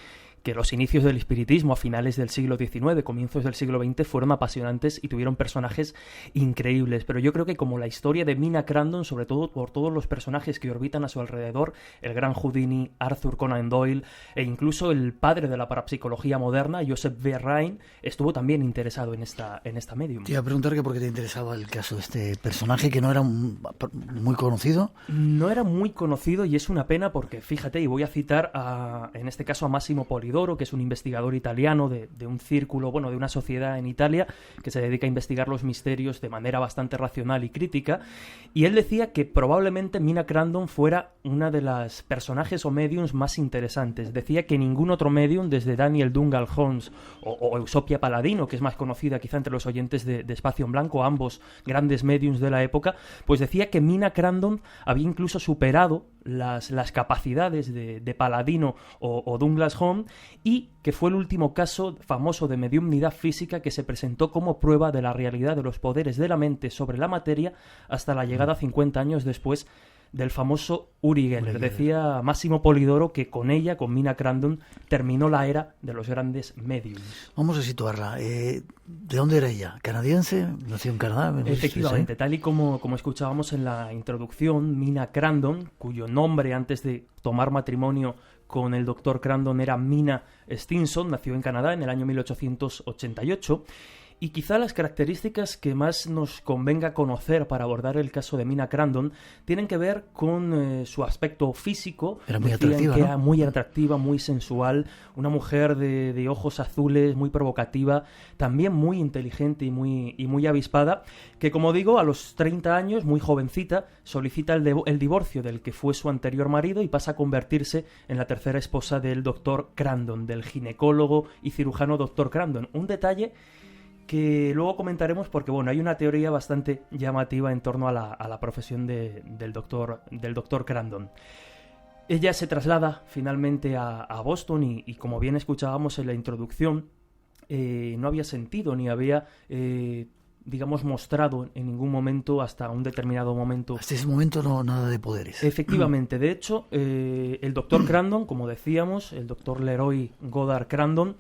los inicios del espiritismo a finales del siglo XIX, comienzos del siglo XX, fueron apasionantes y tuvieron personajes increíbles. Pero yo creo que como la historia de Mina Crandon, sobre todo por todos los personajes que orbitan a su alrededor, el gran Houdini, Arthur Conan Doyle e incluso el padre de la parapsicología moderna, Joseph V. Rhine, estuvo también interesado en esta medium. Te iba a preguntar que por qué te interesaba el caso de este personaje que no era muy conocido. No era muy conocido, y es una pena porque, fíjate, y voy a citar en este caso a Massimo Polidoro, que es un investigador italiano de un círculo, de una sociedad en Italia que se dedica a investigar los misterios de manera bastante racional y crítica, y él decía que probablemente Mina Crandon fuera una de las personajes o mediums más interesantes. Decía que ningún otro medium, desde Daniel Dungal Holmes o Eusopia Paladino, que es más conocida quizá entre los oyentes de Espacio en Blanco, ambos grandes mediums de la época, pues decía que Mina Crandon había incluso superado las capacidades de Paladino o Douglas Home, y que fue el último caso famoso de mediumnidad física que se presentó como prueba de la realidad de los poderes de la mente sobre la materia hasta la llegada 50 años después del famoso Uri Geller. Decía Massimo Polidoro que con ella, con Mina Crandon, terminó la era de los grandes mediums. Vamos a situarla. ¿De dónde era ella? ¿Canadiense? ¿Nació en Canadá? Efectivamente, tal y como escuchábamos en la introducción, Mina Crandon, cuyo nombre antes de tomar matrimonio con el doctor Crandon era Mina Stinson, nació en Canadá en el año 1888. Y quizá las características que más nos convenga conocer para abordar el caso de Mina Crandon tienen que ver con su aspecto físico. Era muy atractiva, ¿no? Era muy atractiva, muy sensual, una mujer de ojos azules, muy provocativa, también muy inteligente y muy avispada, que, como digo, a los 30 años, muy jovencita, solicita el divorcio del que fue su anterior marido y pasa a convertirse en la tercera esposa del doctor Crandon, del ginecólogo y cirujano doctor Crandon. Un detalle que luego comentaremos porque, hay una teoría bastante llamativa en torno a la profesión del doctor Crandon. Ella se traslada finalmente a Boston y como bien escuchábamos en la introducción, no había sentido ni había, mostrado en ningún momento hasta un determinado momento. Hasta ese momento no nada de poderes. Efectivamente. De hecho, el doctor Crandon, como decíamos, el doctor Leroy Goddard Crandon,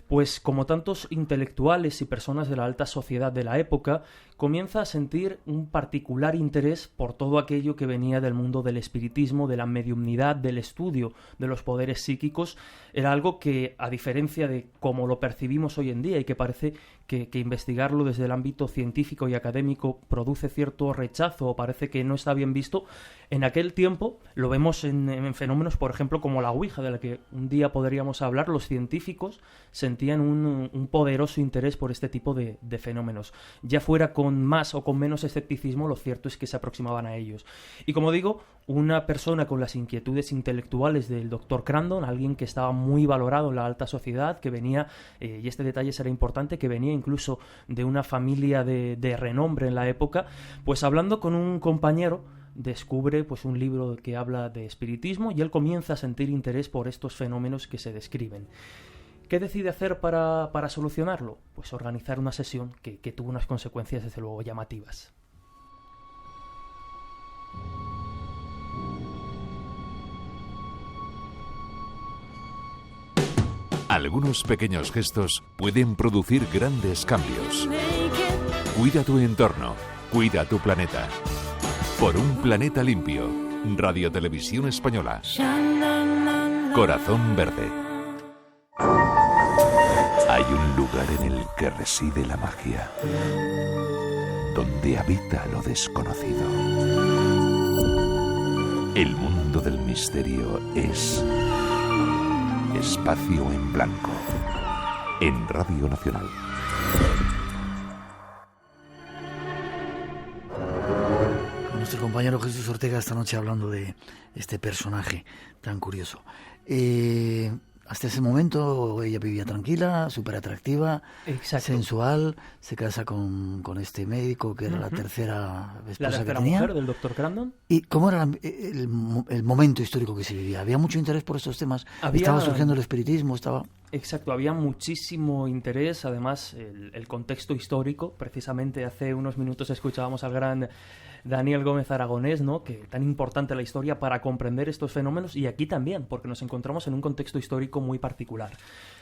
pues como tantos intelectuales y personas de la alta sociedad de la época, comienza a sentir un particular interés por todo aquello que venía del mundo del espiritismo, de la mediumnidad, del estudio de los poderes psíquicos. Era algo que, a diferencia de cómo lo percibimos hoy en día y que parece que investigarlo desde el ámbito científico y académico produce cierto rechazo o parece que no está bien visto, en aquel tiempo lo vemos en fenómenos, por ejemplo, como la Ouija, de la que un día podríamos hablar. Los científicos sentían un poderoso interés por este tipo de fenómenos. Ya fuera con más o con menos escepticismo, lo cierto es que se aproximaban a ellos. Y como digo, una persona con las inquietudes intelectuales del Dr. Crandon, alguien que estaba muy valorado en la alta sociedad, que venía, y este detalle será importante, que venía incluso de una familia de renombre en la época, pues hablando con un compañero, descubre pues un libro que habla de espiritismo y él comienza a sentir interés por estos fenómenos que se describen. ¿Qué decide hacer para solucionarlo? Pues organizar una sesión que tuvo unas consecuencias desde luego llamativas. Algunos pequeños gestos pueden producir grandes cambios. Cuida tu entorno, cuida tu planeta. Por un planeta limpio. Radio Televisión Española. Corazón Verde. Hay un lugar en el que reside la magia, donde habita lo desconocido. El mundo del misterio es Espacio en Blanco, en Radio Nacional. Nuestro compañero Jesús Ortega esta noche hablando de este personaje tan curioso. Hasta ese momento ella vivía tranquila, súper atractiva, sensual, se casa con este médico que era la tercera esposa que tenía. Mujer del Dr. Crandon. ¿Y cómo era el momento histórico que se vivía? ¿Había mucho interés por estos temas? ¿Estaba surgiendo el espiritismo? Exacto, había muchísimo interés, además el contexto histórico. Precisamente hace unos minutos escuchábamos al gran Daniel Gómez Aragonés, ¿no? Que tan importante la historia para comprender estos fenómenos, y aquí también, porque nos encontramos en un contexto histórico muy particular.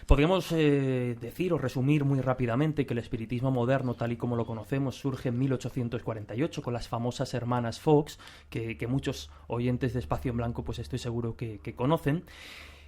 Podríamos decir o resumir muy rápidamente que el espiritismo moderno, tal y como lo conocemos, surge en 1848 con las famosas hermanas Fox, que muchos oyentes de Espacio en Blanco pues estoy seguro que conocen.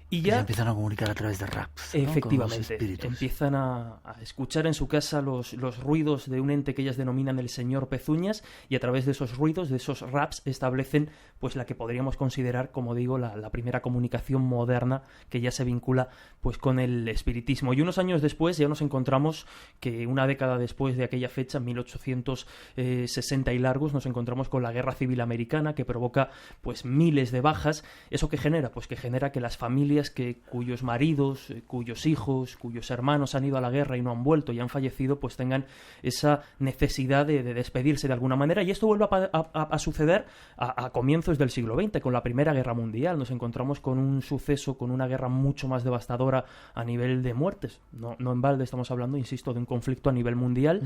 Y ya se empiezan a comunicar a través de raps, ¿no? Efectivamente, empiezan a escuchar en su casa los ruidos de un ente que ellas denominan el señor Pezuñas, y a través de esos ruidos, de esos raps, establecen pues la que podríamos considerar, como digo, la primera comunicación moderna que ya se vincula pues con el espiritismo. Y unos años después ya nos encontramos que una década después de aquella fecha, 1860 y largos, nos encontramos con la Guerra Civil Americana, que provoca pues miles de bajas. ¿Eso qué genera? Pues que genera que las familias cuyos maridos, cuyos hijos, cuyos hermanos han ido a la guerra y no han vuelto y han fallecido, pues tengan esa necesidad de despedirse de alguna manera. Y esto vuelve a suceder a comienzos del siglo XX, con la Primera Guerra Mundial. Nos encontramos con un suceso, con una guerra mucho más devastadora a nivel de muertes. No en balde estamos hablando, insisto, de un conflicto a nivel mundial.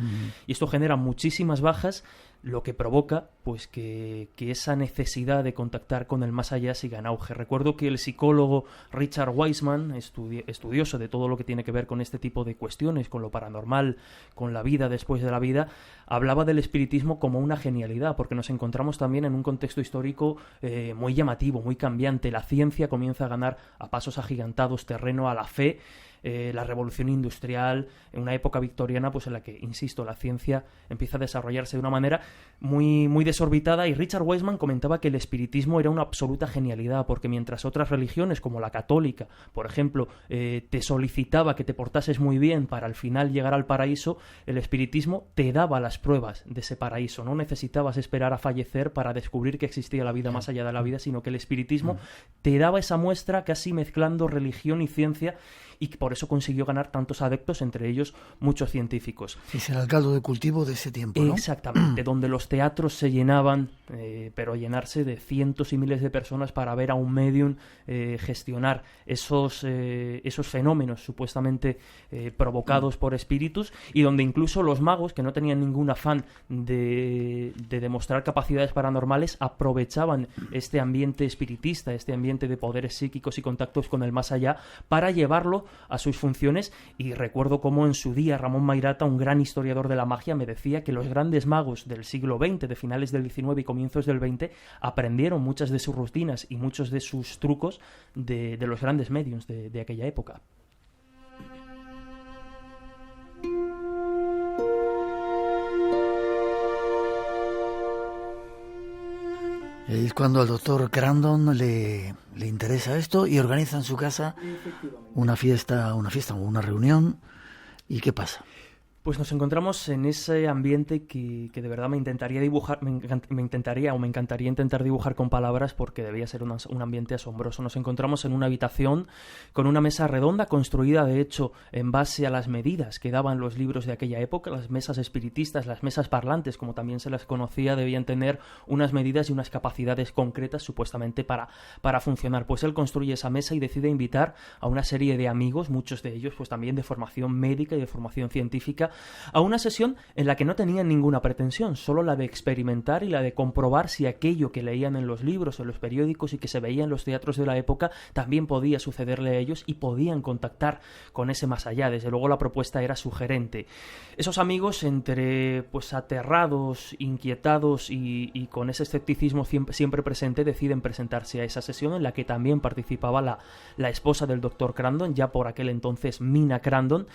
Y esto genera muchísimas bajas, lo que provoca pues que esa necesidad de contactar con el más allá siga en auge. Recuerdo que el psicólogo Richard Wiseman, estudioso de todo lo que tiene que ver con este tipo de cuestiones, con lo paranormal, con la vida después de la vida, hablaba del espiritismo como una genialidad, porque nos encontramos también en un contexto histórico muy llamativo, muy cambiante. La ciencia comienza a ganar a pasos agigantados terreno a la fe. La revolución industrial, en una época victoriana pues en la que, insisto, la ciencia empieza a desarrollarse de una manera muy, muy desorbitada, y Richard Wiseman comentaba que el espiritismo era una absoluta genialidad, porque mientras otras religiones como la católica, por ejemplo, te solicitaba que te portases muy bien para al final llegar al paraíso, el espiritismo te daba las pruebas de ese paraíso. No necesitabas esperar a fallecer para descubrir que existía la vida más allá de la vida, sino que el espiritismo te daba esa muestra casi mezclando religión y ciencia, y por eso consiguió ganar tantos adeptos, entre ellos muchos científicos. Es el caldo de cultivo de ese tiempo, ¿no? Exactamente, donde los teatros se llenaban, pero llenarse de cientos y miles de personas para ver a un medium gestionar esos fenómenos supuestamente provocados por espíritus, y donde incluso los magos, que no tenían ningún afán de demostrar capacidades paranormales, aprovechaban este ambiente espiritista, este ambiente de poderes psíquicos y contactos con el más allá, para llevarlo a sus funciones. Y recuerdo cómo en su día Ramón Mairata, un gran historiador de la magia, me decía que los grandes magos del siglo XX, de finales del XIX y comienzos del XX, aprendieron muchas de sus rutinas y muchos de sus trucos de los grandes mediums de aquella época. Es cuando al doctor Crandon le interesa esto y organiza en su casa una fiesta, una reunión. ¿Y qué pasa? Pues nos encontramos en ese ambiente que de verdad me encantaría intentar dibujar con palabras, porque debía ser un ambiente asombroso. Nos encontramos en una habitación con una mesa redonda construida, de hecho, en base a las medidas que daban los libros de aquella época. Las mesas espiritistas, las mesas parlantes, como también se las conocía, debían tener unas medidas y unas capacidades concretas, supuestamente, para funcionar. Pues él construye esa mesa y decide invitar a una serie de amigos, muchos de ellos pues también de formación médica y de formación científica, a una sesión en la que no tenían ninguna pretensión, solo la de experimentar y la de comprobar si aquello que leían en los libros, en los periódicos y que se veía en los teatros de la época también podía sucederle a ellos y podían contactar con ese más allá. Desde luego la propuesta era sugerente. Esos amigos, entre pues aterrados, inquietados y con ese escepticismo siempre presente, deciden presentarse a esa sesión en la que también participaba la esposa del Dr. Crandon, ya por aquel entonces Mina Crandon.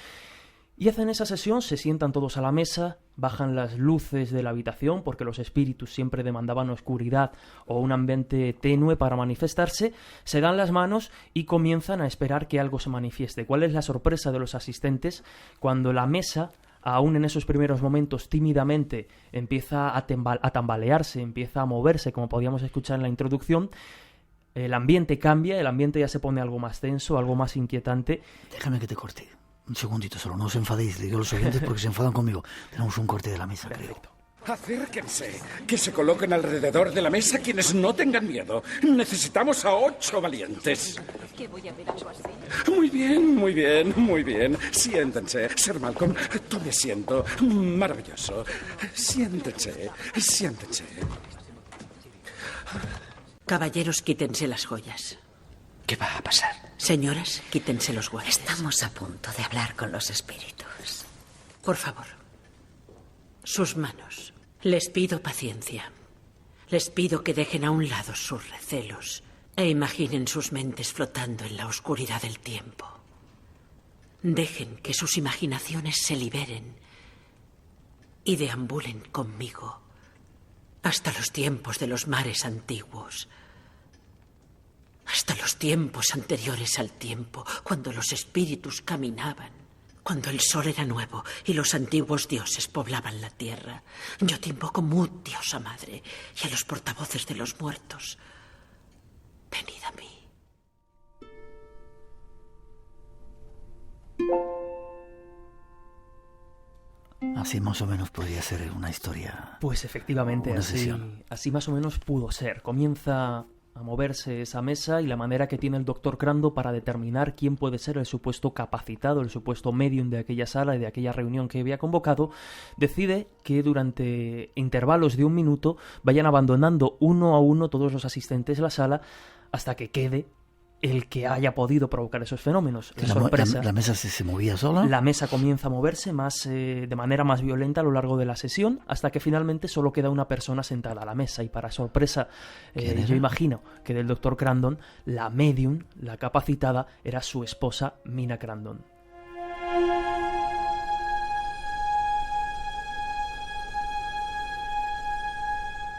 Y hacen esa sesión, se sientan todos a la mesa, bajan las luces de la habitación porque los espíritus siempre demandaban oscuridad o un ambiente tenue para manifestarse, se dan las manos y comienzan a esperar que algo se manifieste. ¿Cuál es la sorpresa de los asistentes cuando la mesa, aún en esos primeros momentos tímidamente, empieza a tambalearse, empieza a moverse, como podíamos escuchar en la introducción? El ambiente cambia, el ambiente ya se pone algo más tenso, algo más inquietante. Déjame que te corte. Un segundito solo, no os enfadéis, digo a los oyentes porque se enfadan conmigo. Tenemos un corte de la mesa, creo. Acérquense, que se coloquen alrededor de la mesa quienes no tengan miedo. Necesitamos a 8 valientes. ¿Qué voy a ver algo así? Muy bien, muy bien, muy bien. Siéntense. Sir Malcolm, tome asiento. Maravilloso. Siéntense, siéntense. Caballeros, quítense las joyas. ¿Qué va a pasar? Señoras, quítense los guantes. Estamos a punto de hablar con los espíritus. Por favor, sus manos. Les pido paciencia. Les pido que dejen a un lado sus recelos e imaginen sus mentes flotando en la oscuridad del tiempo. Dejen que sus imaginaciones se liberen y deambulen conmigo hasta los tiempos de los mares antiguos. Hasta los tiempos anteriores al tiempo, cuando los espíritus caminaban, cuando el sol era nuevo y los antiguos dioses poblaban la tierra. Yo te invoco, Mut, diosa madre, y a los portavoces de los muertos. Venid a mí. Así más o menos podría ser una historia. Pues efectivamente, así más o menos pudo ser. Comienza a moverse esa mesa y la manera que tiene el Dr. Crandon para determinar quién puede ser el supuesto capacitado, el supuesto medium de aquella sala y de aquella reunión que había convocado, decide que durante intervalos de 1 minuto vayan abandonando uno a uno todos los asistentes de la sala hasta que quede el que haya podido provocar esos fenómenos. La mesa se movía sola. La mesa comienza a moverse de manera más violenta a lo largo de la sesión, hasta que finalmente solo queda una persona sentada a la mesa. Y para sorpresa, yo imagino que del Dr. Crandon, la medium, la capacitada, era su esposa, Mina Crandon.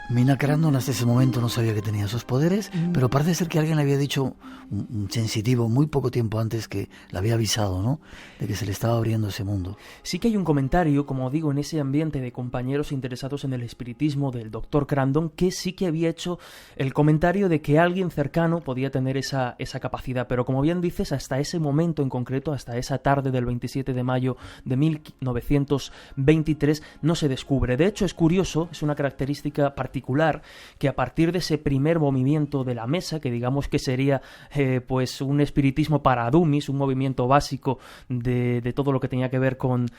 Mina Crandon hasta ese momento no sabía que tenía esos poderes, pero parece ser que alguien le había dicho, un sensitivo, muy poco tiempo antes, que le había avisado, ¿no?, de que se le estaba abriendo ese mundo. Sí que hay un comentario, como digo, en ese ambiente de compañeros interesados en el espiritismo del Dr. Crandon, que sí que había hecho el comentario de que alguien cercano podía tener esa capacidad, pero como bien dices, hasta ese momento en concreto, hasta esa tarde del 27 de mayo de 1923, no se descubre. De hecho, es curioso, es una característica particular, que a partir de ese primer movimiento de la mesa, que digamos que sería pues un espiritismo para dummies, un movimiento básico de todo lo que tenía que ver con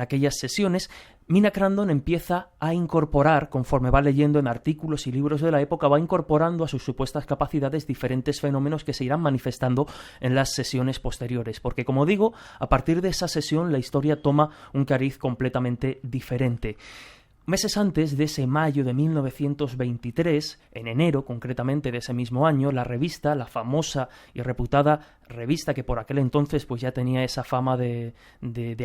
aquellas sesiones, Mina Crandon empieza a incorporar, conforme va leyendo en artículos y libros de la época, va incorporando a sus supuestas capacidades diferentes fenómenos que se irán manifestando en las sesiones posteriores, porque como digo, a partir de esa sesión la historia toma un cariz completamente diferente. Meses antes de ese mayo de 1923, en enero concretamente de ese mismo año, la revista, la famosa y reputada revista que por aquel entonces pues ya tenía esa fama de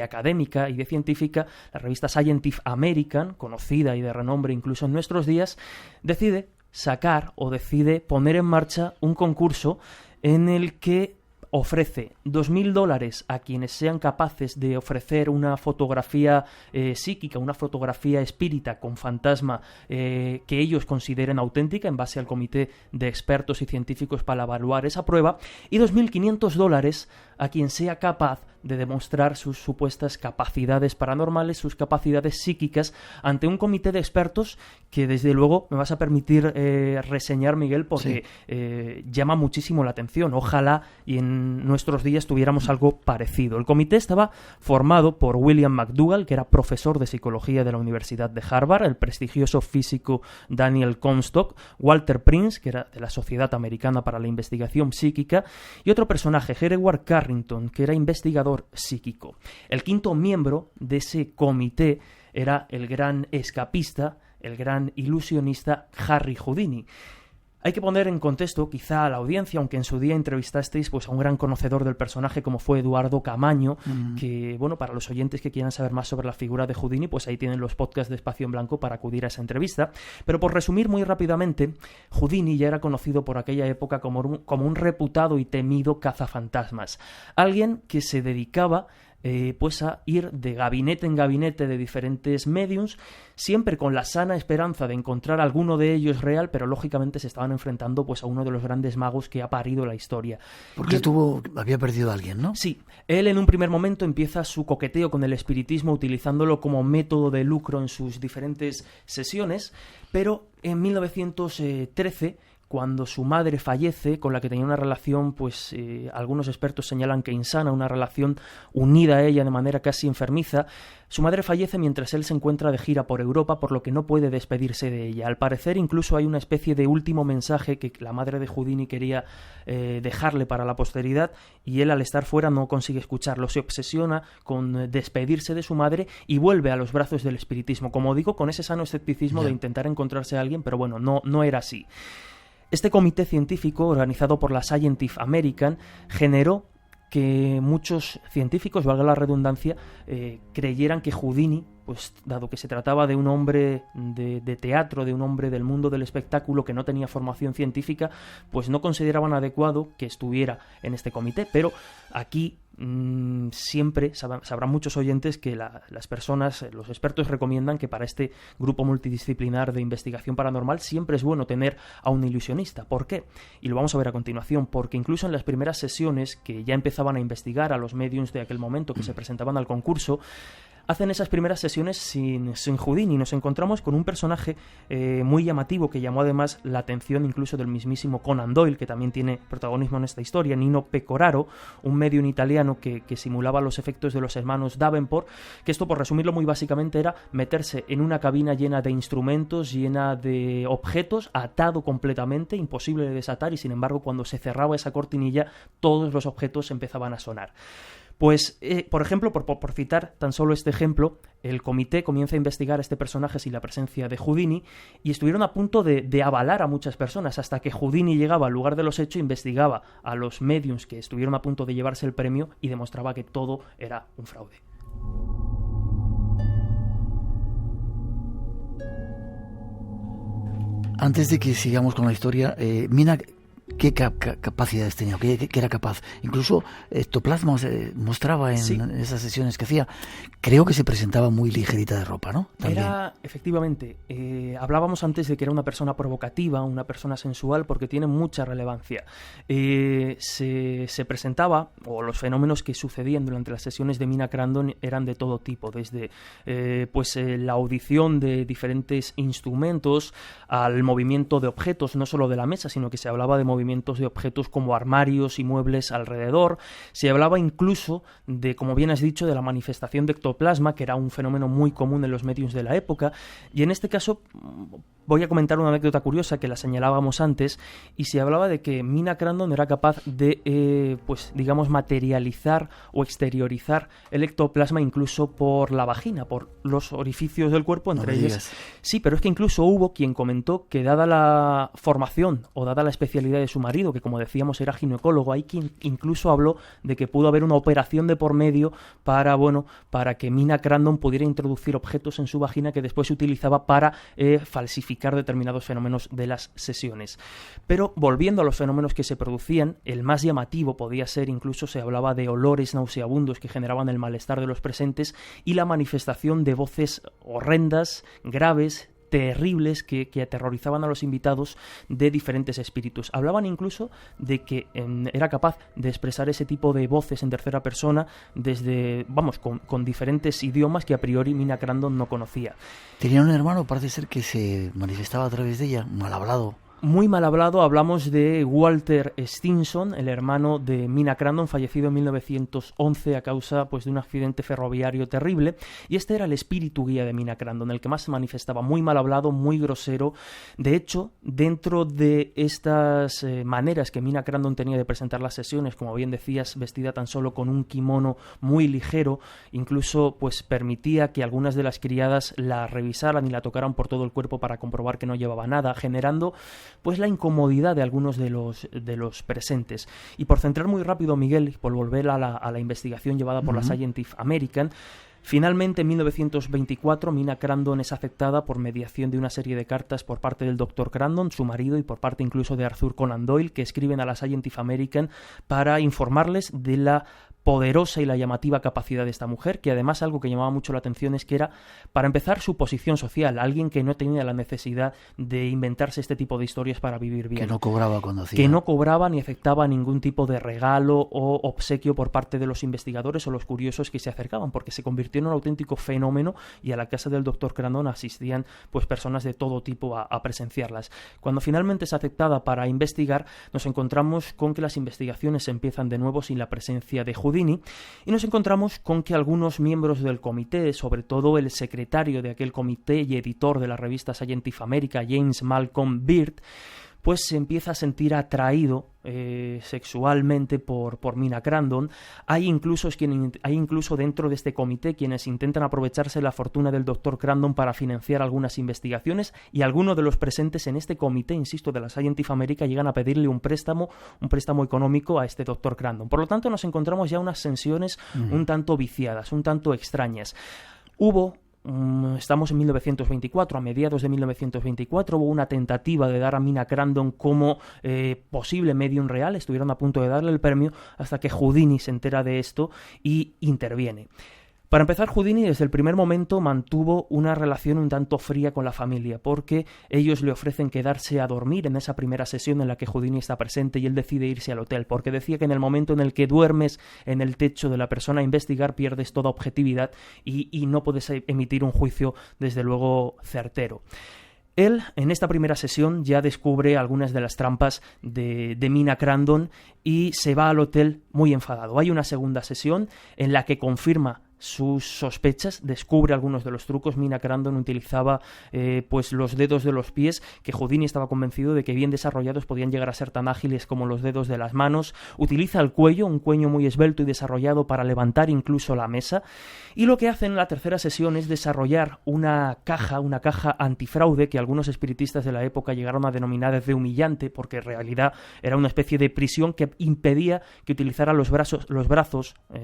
académica y de científica, la revista Scientific American, conocida y de renombre incluso en nuestros días, decide sacar o decide poner en marcha un concurso en el que ofrece $2.000 a quienes sean capaces de ofrecer una fotografía psíquica, una fotografía espírita con fantasma que ellos consideren auténtica en base al comité de expertos y científicos para evaluar esa prueba, y $2.500 a quien sea capaz de demostrar sus supuestas capacidades paranormales, sus capacidades psíquicas, ante un comité de expertos que desde luego me vas a permitir reseñar, Miguel, porque llama muchísimo la atención. Ojalá y en nuestros días tuviéramos algo parecido. El comité estaba formado por William McDougall, que era profesor de psicología de la Universidad de Harvard, el prestigioso físico Daniel Comstock, Walter Prince, que era de la Sociedad Americana para la Investigación Psíquica, y otro personaje, Hereward Carrington, que era investigador psíquico. El quinto miembro de ese comité era el gran escapista, el gran ilusionista Harry Houdini. Hay que poner en contexto quizá a la audiencia, aunque en su día entrevistasteis pues a un gran conocedor del personaje como fue Eduardo Camaño, que bueno, para los oyentes que quieran saber más sobre la figura de Houdini, pues ahí tienen los podcasts de Espacio en Blanco para acudir a esa entrevista. Pero por resumir muy rápidamente, Houdini ya era conocido por aquella época como un reputado y temido cazafantasmas. Alguien que se dedicaba pues a ir de gabinete en gabinete de diferentes mediums, siempre con la sana esperanza de encontrar alguno de ellos real, pero lógicamente se estaban enfrentando pues a uno de los grandes magos que ha parido la historia. Porque había perdido a alguien, ¿no? Sí, él en un primer momento empieza su coqueteo con el espiritismo utilizándolo como método de lucro en sus diferentes sesiones, pero en 1913, cuando su madre fallece, con la que tenía una relación, pues algunos expertos señalan que insana, una relación unida a ella de manera casi enfermiza, su madre fallece mientras él se encuentra de gira por Europa, por lo que no puede despedirse de ella. Al parecer incluso hay una especie de último mensaje que la madre de Houdini quería dejarle para la posteridad, y él al estar fuera no consigue escucharlo. Se obsesiona con despedirse de su madre y vuelve a los brazos del espiritismo, como digo, con ese sano escepticismo de intentar encontrarse a alguien, pero bueno, no era así. Este comité científico, organizado por la Scientific American, generó que muchos científicos, valga la redundancia, creyeran que Houdini, pues dado que se trataba de un hombre de teatro, de un hombre del mundo del espectáculo que no tenía formación científica, pues no consideraban adecuado que estuviera en este comité. Pero aquí siempre sabrán muchos oyentes que las personas, los expertos recomiendan que para este grupo multidisciplinar de investigación paranormal siempre es bueno tener a un ilusionista. ¿Por qué? Y lo vamos a ver a continuación. Porque incluso en las primeras sesiones que ya empezaban a investigar a los mediums de aquel momento que se presentaban al concurso, hacen esas primeras sesiones sin Houdini. Nos encontramos con un personaje muy llamativo que llamó además la atención incluso del mismísimo Conan Doyle, que también tiene protagonismo en esta historia, Nino Pecoraro, un medium italiano que simulaba los efectos de los hermanos Davenport, que esto, por resumirlo muy básicamente, era meterse en una cabina llena de instrumentos, llena de objetos, atado completamente, imposible de desatar, y sin embargo cuando se cerraba esa cortinilla todos los objetos empezaban a sonar. Pues, por ejemplo, por citar tan solo este ejemplo, el comité comienza a investigar a este personaje sin la presencia de Houdini, y estuvieron a punto de avalar a muchas personas, hasta que Houdini llegaba al lugar de los hechos, investigaba a los mediums que estuvieron a punto de llevarse el premio y demostraba que todo era un fraude. Antes de que sigamos con la historia, Mina, ¿qué capacidades tenía? ¿Qué era capaz? Incluso ectoplasma mostraba en esas sesiones que hacía. Creo que se presentaba muy ligerita de ropa, ¿no? También. Era, efectivamente, hablábamos antes de que era una persona provocativa, una persona sensual, porque tiene mucha relevancia. Se presentaba, o los fenómenos que sucedían durante las sesiones de Mina Crandon eran de todo tipo, desde la audición de diferentes instrumentos al movimiento de objetos, no solo de la mesa, sino que se hablaba de movimientos de objetos como armarios y muebles alrededor. Se hablaba incluso de, como bien has dicho, de la manifestación de ectoplasma, que era un fenómeno muy común en los mediums de la época, y en este caso voy a comentar una anécdota curiosa que la señalábamos antes, y se hablaba de que Mina Crandon era capaz de, materializar o exteriorizar el ectoplasma incluso por la vagina, por los orificios del cuerpo, entre ellos. Sí, pero es que incluso hubo quien comentó que, dada la formación o dada la especialidad de su marido, que como decíamos era ginecólogo, hay quien incluso habló de que pudo haber una operación de por medio para que Mina Crandon pudiera introducir objetos en su vagina que después se utilizaba para falsificar explicar determinados fenómenos de las sesiones. Pero volviendo a los fenómenos que se producían, el más llamativo podía ser, incluso se hablaba de olores nauseabundos que generaban el malestar de los presentes y la manifestación de voces horrendas, graves, terribles que aterrorizaban a los invitados de diferentes espíritus. Hablaban incluso de que era capaz de expresar ese tipo de voces en tercera persona desde, con diferentes idiomas que a priori Mina Crandon no conocía. Tenía un hermano, parece ser que se manifestaba a través de ella, mal hablado. Muy mal hablado, hablamos de Walter Stinson, el hermano de Mina Crandon, fallecido en 1911 a causa de un accidente ferroviario terrible, y este era el espíritu guía de Mina Crandon, el que más se manifestaba, muy mal hablado, muy grosero. De hecho, dentro de estas maneras que Mina Crandon tenía de presentar las sesiones, como bien decías, vestida tan solo con un kimono muy ligero, incluso permitía que algunas de las criadas la revisaran y la tocaran por todo el cuerpo para comprobar que no llevaba nada, generando la incomodidad de algunos de los presentes. Y por centrar muy rápido, Miguel, por volver a la investigación llevada por la Scientific American, finalmente en 1924 Mina Crandon es aceptada por mediación de una serie de cartas por parte del Dr. Crandon, su marido, y por parte incluso de Arthur Conan Doyle, que escriben a la Scientific American para informarles de la poderosa y la llamativa capacidad de esta mujer, que además algo que llamaba mucho la atención es que era, para empezar, su posición social, alguien que no tenía la necesidad de inventarse este tipo de historias para vivir bien. Que no cobraba cuando hacía. Que no cobraba ni aceptaba ningún tipo de regalo o obsequio por parte de los investigadores o los curiosos que se acercaban, porque se convirtió en un auténtico fenómeno y a la casa del Dr. Crandon asistían personas de todo tipo a presenciarlas. Cuando finalmente es aceptada para investigar, nos encontramos con que las investigaciones empiezan de nuevo sin la presencia de Houdini, y nos encontramos con que algunos miembros del comité, sobre todo el secretario de aquel comité y editor de la revista Scientific American, James Malcolm Beard, se empieza a sentir atraído sexualmente por Mina Crandon. Hay incluso dentro de este comité quienes intentan aprovecharse de la fortuna del Dr. Crandon para financiar algunas investigaciones, y algunos de los presentes en este comité, insisto, de la Scientific American, llegan a pedirle un préstamo económico a este Dr. Crandon. Por lo tanto, nos encontramos ya unas tensiones un tanto viciadas, un tanto extrañas. Estamos en 1924, a mediados de 1924, hubo una tentativa de dar a Mina Crandon como posible medium real, estuvieron a punto de darle el premio hasta que Houdini se entera de esto y interviene. Para empezar, Houdini desde el primer momento mantuvo una relación un tanto fría con la familia, porque ellos le ofrecen quedarse a dormir en esa primera sesión en la que Houdini está presente y él decide irse al hotel, porque decía que en el momento en el que duermes en el techo de la persona a investigar pierdes toda objetividad y no puedes emitir un juicio, desde luego, certero. Él, en esta primera sesión, ya descubre algunas de las trampas de Mina Crandon y se va al hotel muy enfadado. Hay una segunda sesión en la que confirma sus sospechas, descubre algunos de los trucos. Mina Crandon utilizaba los dedos de los pies, que Houdini estaba convencido de que bien desarrollados podían llegar a ser tan ágiles como los dedos de las manos. Utiliza el cuello, un cuello muy esbelto y desarrollado para levantar incluso la mesa. Y lo que hace en la tercera sesión es desarrollar una caja antifraude que algunos espiritistas de la época llegaron a denominar de humillante, porque en realidad era una especie de prisión que impedía que utilizara los brazos,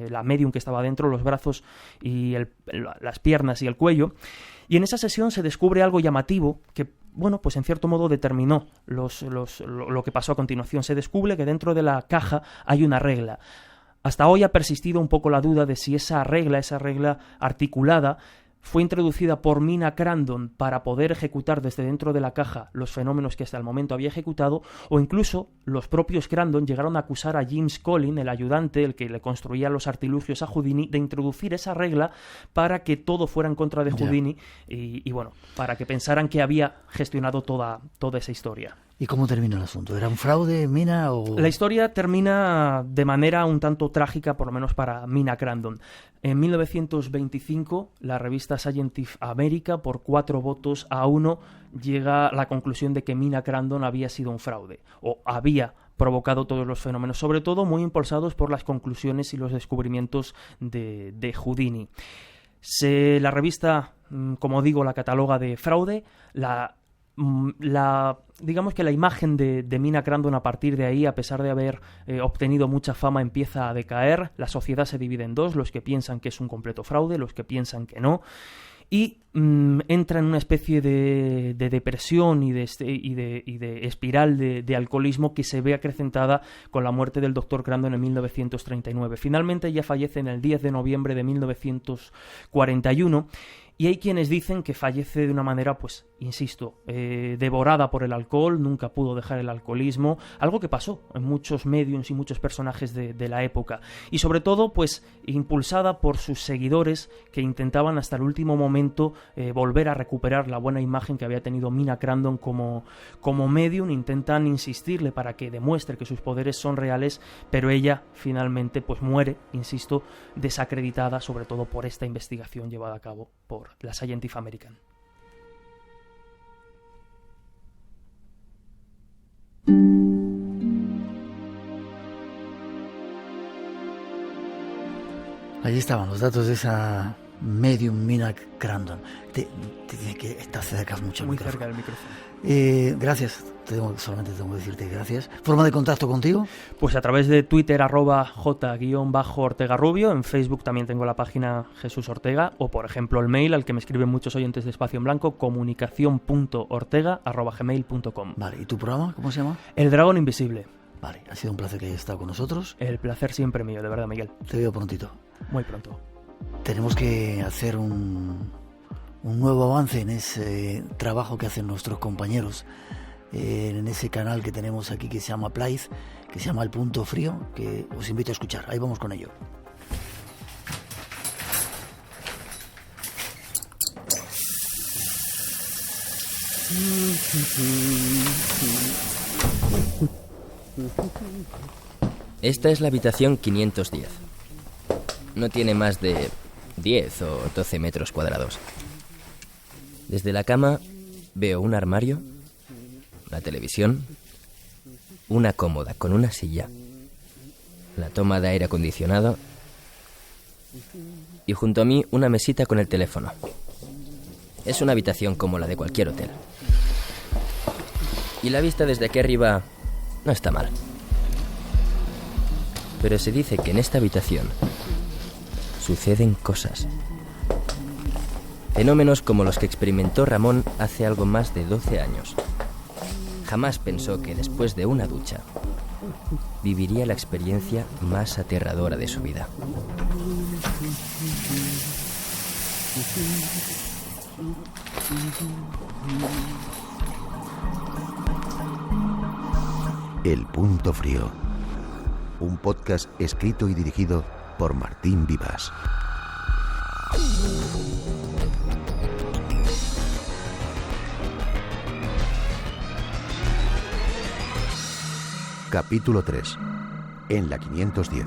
la medium que estaba dentro, los brazos y las piernas y el cuello. Y en esa sesión se descubre algo llamativo que, en cierto modo determinó lo que pasó a continuación. Se descubre que dentro de la caja hay una regla. Hasta hoy ha persistido un poco la duda de si esa regla articulada, fue introducida por Mina Crandon para poder ejecutar desde dentro de la caja los fenómenos que hasta el momento había ejecutado, o incluso los propios Crandon llegaron a acusar a James Collin, el ayudante, el que le construía los artilugios a Houdini, de introducir esa regla para que todo fuera en contra de Houdini y para que pensaran que había gestionado toda esa historia. ¿Y cómo termina el asunto? ¿Era un fraude, Mina? La historia termina de manera un tanto trágica, por lo menos para Mina Crandon. En 1925, la revista Scientific American, por 4-1, llega a la conclusión de que Mina Crandon había sido un fraude, o había provocado todos los fenómenos, sobre todo muy impulsados por las conclusiones y los descubrimientos de Houdini. La revista, como digo, la cataloga de fraude. Digamos que la imagen de Mina Crandon a partir de ahí, a pesar de haber obtenido mucha fama, empieza a decaer. La sociedad se divide en dos: los que piensan que es un completo fraude, los que piensan que no. y entra en una especie de depresión y de espiral de alcoholismo que se ve acrecentada con la muerte del Dr. Crandon en 1939. Finalmente ella fallece en el 10 de noviembre de 1941 y hay quienes dicen que fallece de una manera, pues, insisto, devorada por el alcohol, nunca pudo dejar el alcoholismo, algo que pasó en muchos mediums y muchos personajes de la época. Y sobre todo, pues, impulsada por sus seguidores que intentaban hasta el último momento volver a recuperar la buena imagen que había tenido Mina Crandon como medium. Intentan insistirle para que demuestre que sus poderes son reales, pero ella finalmente, pues, muere, insisto, desacreditada, sobre todo por esta investigación llevada a cabo por la Scientific American. Allí estaban los datos de esa medium Mina Crandon. Te tiene que estar cerca mucho. Muy cerca del micrófono. Gracias. Solamente tengo que decirte gracias. ¿Forma de contacto contigo? Pues a través de Twitter, @J_Ortega Rubio. En Facebook también tengo la página Jesús Ortega. O, por ejemplo, el mail al que me escriben muchos oyentes de Espacio en Blanco, comunicacion.ortega@gmail.com. Vale, ¿y tu programa cómo se llama? El Dragón Invisible. Vale, ha sido un placer que hayas estado con nosotros. El placer siempre mío, de verdad, Miguel. Te veo prontito. Muy pronto. Tenemos que hacer un nuevo avance en ese trabajo que hacen nuestros compañeros en ese canal que tenemos aquí que se llama Plaiz, que se llama El Punto Frío, que os invito a escuchar. Ahí vamos con ello. Esta es la habitación 510. No tiene más de 10 o 12 metros cuadrados. Desde la cama veo un armario, la televisión, una cómoda con una silla, la toma de aire acondicionado y junto a mí una mesita con el teléfono. Es una habitación como la de cualquier hotel. Y la vista desde aquí arriba no está mal. Pero se dice que en esta habitación suceden cosas. Fenómenos como los que experimentó Ramón hace algo más de 12 años. Jamás pensó que después de una ducha viviría la experiencia más aterradora de su vida. El Punto Frío. Un podcast escrito y dirigido por Martín Vivas. Capítulo 3. En la 510.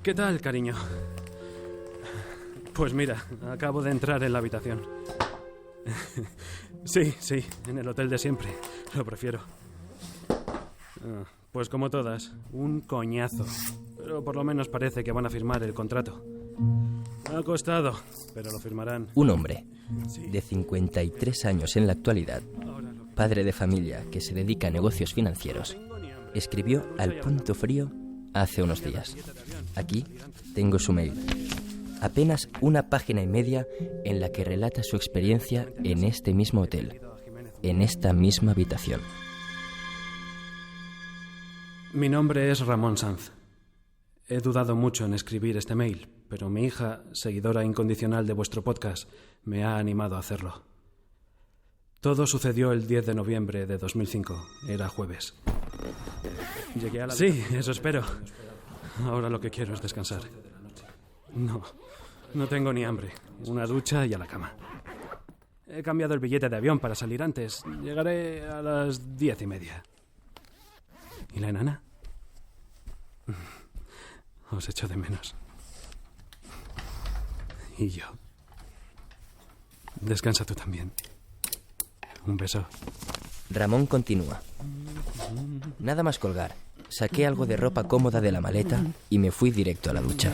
¿Qué tal, cariño? Pues mira, acabo de entrar en la habitación. Sí, en el hotel de siempre. Lo prefiero. Pues como todas, un coñazo. Pero por lo menos parece que van a firmar el contrato. Ha costado, pero lo firmarán. Un hombre de 53 años en la actualidad, padre de familia que se dedica a negocios financieros, escribió al Punto Frío hace unos días. Aquí tengo su mail. Apenas una página y media en la que relata su experiencia en este mismo hotel, en esta misma habitación. Mi nombre es Ramón Sanz. He dudado mucho en escribir este mail, pero mi hija, seguidora incondicional de vuestro podcast, me ha animado a hacerlo. Todo sucedió el 10 de noviembre de 2005. Era jueves. Llegué a la... Sí, eso espero. Ahora lo que quiero es descansar. No tengo ni hambre. Una ducha y a la cama. He cambiado el billete de avión para salir antes. Llegaré a las 10:30. ¿Y la enana? Os echo de menos. Y yo. Descansa tú también. Un beso. Ramón continúa. Nada más colgar, saqué algo de ropa cómoda de la maleta y me fui directo a la ducha.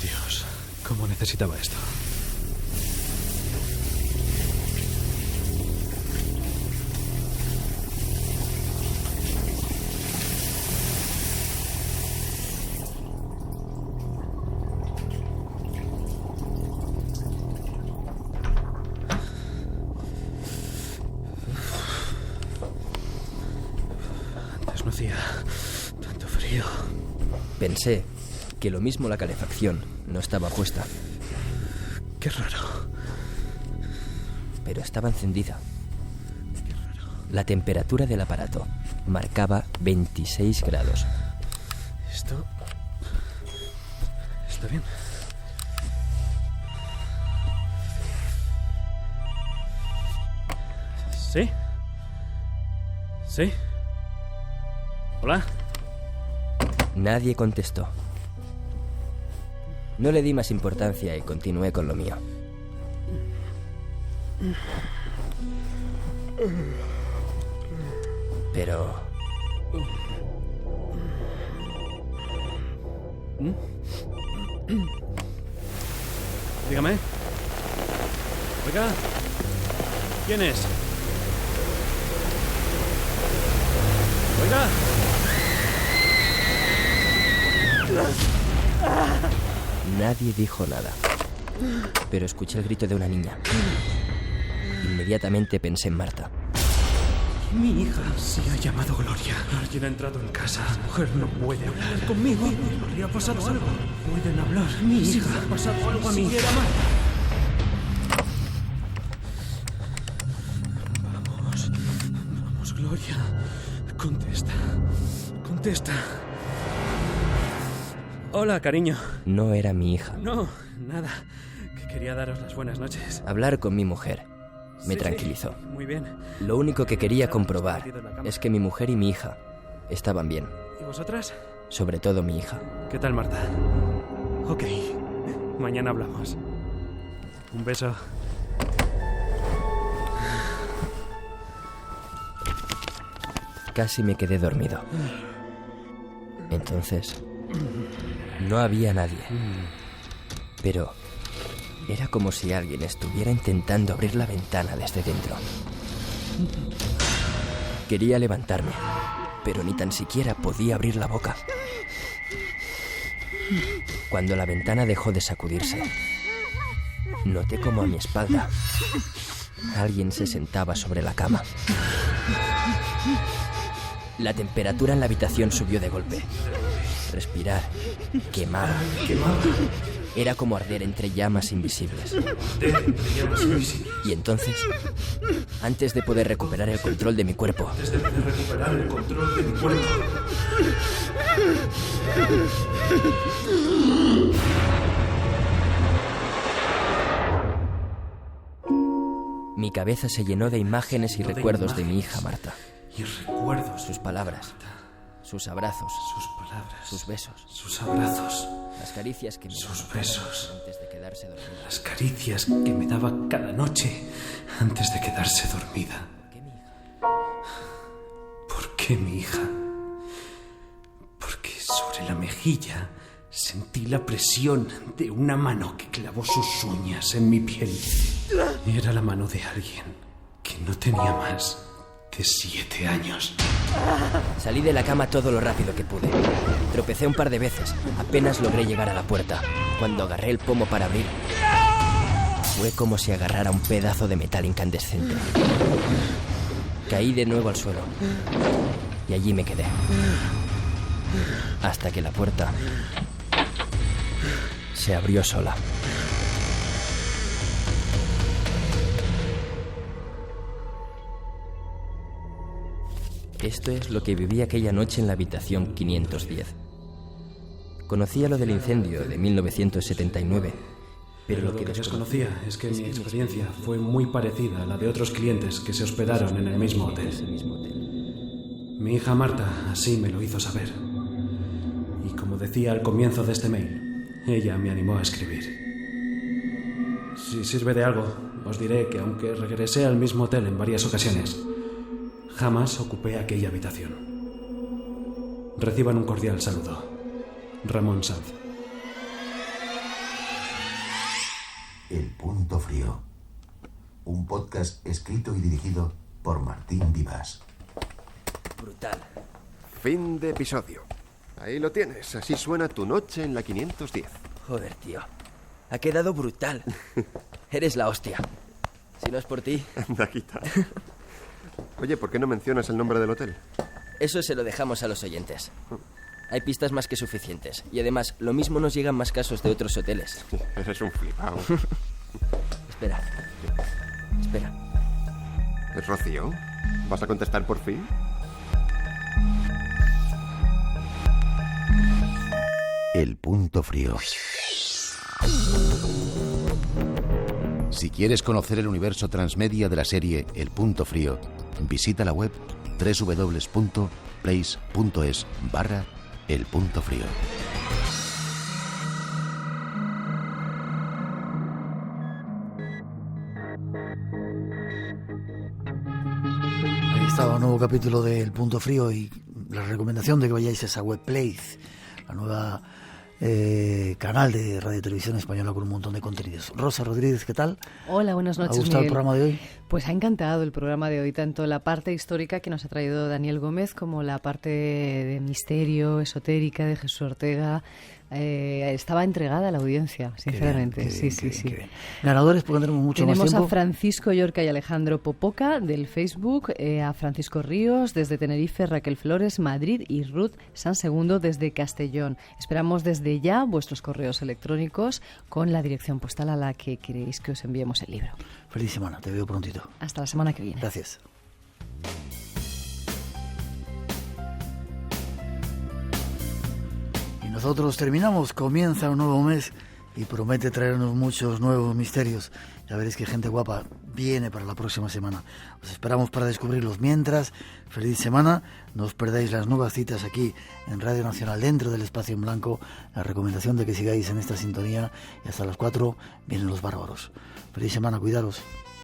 Dios, cómo necesitaba esto. Antes no hacía tanto frío. Pensé que lo mismo la calefacción no estaba puesta. Qué raro. Pero estaba encendida. La temperatura del aparato marcaba 26 grados. ¿Esto está bien? ¿Sí? ¿Sí? ¿Hola? Nadie contestó. No le di más importancia y continué con lo mío. Pero... Dígame. Oiga. ¿Quién es? Oiga. Nadie dijo nada, pero escuché el grito de una niña. Inmediatamente pensé en Marta. Mi hija se ha llamado Gloria. Alguien ha entrado en casa. La mujer no puede hablar conmigo. Le ha pasado algo. Pueden hablar. Mi hija le ha pasado algo a mi hija. Vamos, Gloria. Contesta. Contesta. Hola, cariño. No era mi hija. No, nada. Que quería daros las buenas noches. Hablar con mi mujer me tranquilizó. Muy bien. Lo único que quería comprobar es que mi mujer y mi hija estaban bien. ¿Y vosotras? Sobre todo mi hija. ¿Qué tal, Marta? Ok. Mañana hablamos. Un beso. Casi me quedé dormido. Entonces... no había nadie. Pero era como si alguien estuviera intentando abrir la ventana desde dentro. Quería levantarme, pero ni tan siquiera podía abrir la boca. Cuando la ventana dejó de sacudirse, noté como a mi espalda alguien se sentaba sobre la cama. La temperatura en la habitación subió de golpe. Respirar quemaba. Era como arder entre llamas invisibles. Y entonces, antes de poder recuperar el control de mi cuerpo, mi cabeza se llenó de imágenes y recuerdos de mi hija Marta. Y recuerdos. Sus palabras. Sus abrazos. Sus palabras. Sus besos. Sus abrazos. Las caricias que me sus besos. Antes de quedarse dormida. Las caricias que me daba cada noche antes de quedarse dormida. ¿Por qué mi hija? Porque sobre la mejilla sentí la presión de una mano que clavó sus uñas en mi piel. Era la mano de alguien que no tenía más de 7 años. Salí de la cama todo lo rápido que pude. Tropecé un par de veces. Apenas logré llegar a la puerta. Cuando agarré el pomo para abrir, fue como si agarrara un pedazo de metal incandescente. Caí de nuevo al suelo. Y allí me quedé. Hasta que la puerta se abrió sola. Esto es lo que viví aquella noche en la habitación 510. Conocía lo del incendio de 1979, pero lo que desconocía es que mi experiencia fue muy parecida a la de otros clientes que se hospedaron en el mismo hotel. Mi hija Marta así me lo hizo saber. Y como decía al comienzo de este mail, ella me animó a escribir. Si sirve de algo, os diré que aunque regresé al mismo hotel en varias ocasiones, jamás ocupé aquella habitación. Reciban un cordial saludo. Ramón Sanz. El Punto Frío. Un podcast escrito y dirigido por Martín Vivas. Brutal. Fin de episodio. Ahí lo tienes. Así suena tu noche en la 510. Joder, tío. Ha quedado brutal. Eres la hostia. Si no es por ti... Anda, quita. Oye, ¿por qué no mencionas el nombre del hotel? Eso se lo dejamos a los oyentes. Hay pistas más que suficientes. Y además, lo mismo nos llegan más casos de otros hoteles. Eres un flipao. Espera. ¿Es Rocío? ¿Vas a contestar por fin? El Punto Frío. Si quieres conocer el universo transmedia de la serie El Punto Frío, visita la web www.place.es/El Punto Frío. Ahí estaba un nuevo capítulo de El Punto Frío y la recomendación de que vayáis a esa web Place, la nueva canal de Radio Televisión Española con un montón de contenidos. Rosa Rodríguez, ¿qué tal? Hola, buenas noches, ¿Ha gustado Miguel? El programa de hoy? Pues ha encantado el programa de hoy, tanto la parte histórica que nos ha traído Daniel Gómez como la parte de misterio, esotérica de Jesús Ortega. Estaba entregada a la audiencia, sinceramente. Qué bien, sí. bien. Ganadores, porque tenemos mucho más tiempo. Tenemos a Francisco Yorca y Alejandro Popoca del Facebook, a Francisco Ríos desde Tenerife, Raquel Flores, Madrid y Ruth San Segundo desde Castellón. Esperamos desde ya vuestros correos electrónicos con la dirección postal a la que queréis que os enviemos el libro. Feliz semana, te veo prontito. Hasta la semana que viene. Gracias. Nosotros terminamos, comienza un nuevo mes y promete traernos muchos nuevos misterios. Ya veréis que gente guapa viene para la próxima semana. Os esperamos para descubrirlos. Mientras, feliz semana. No os perdáis las nuevas citas aquí en Radio Nacional dentro del Espacio en Blanco. La recomendación de que sigáis en esta sintonía y hasta las 4 vienen los bárbaros. Feliz semana, cuidaros.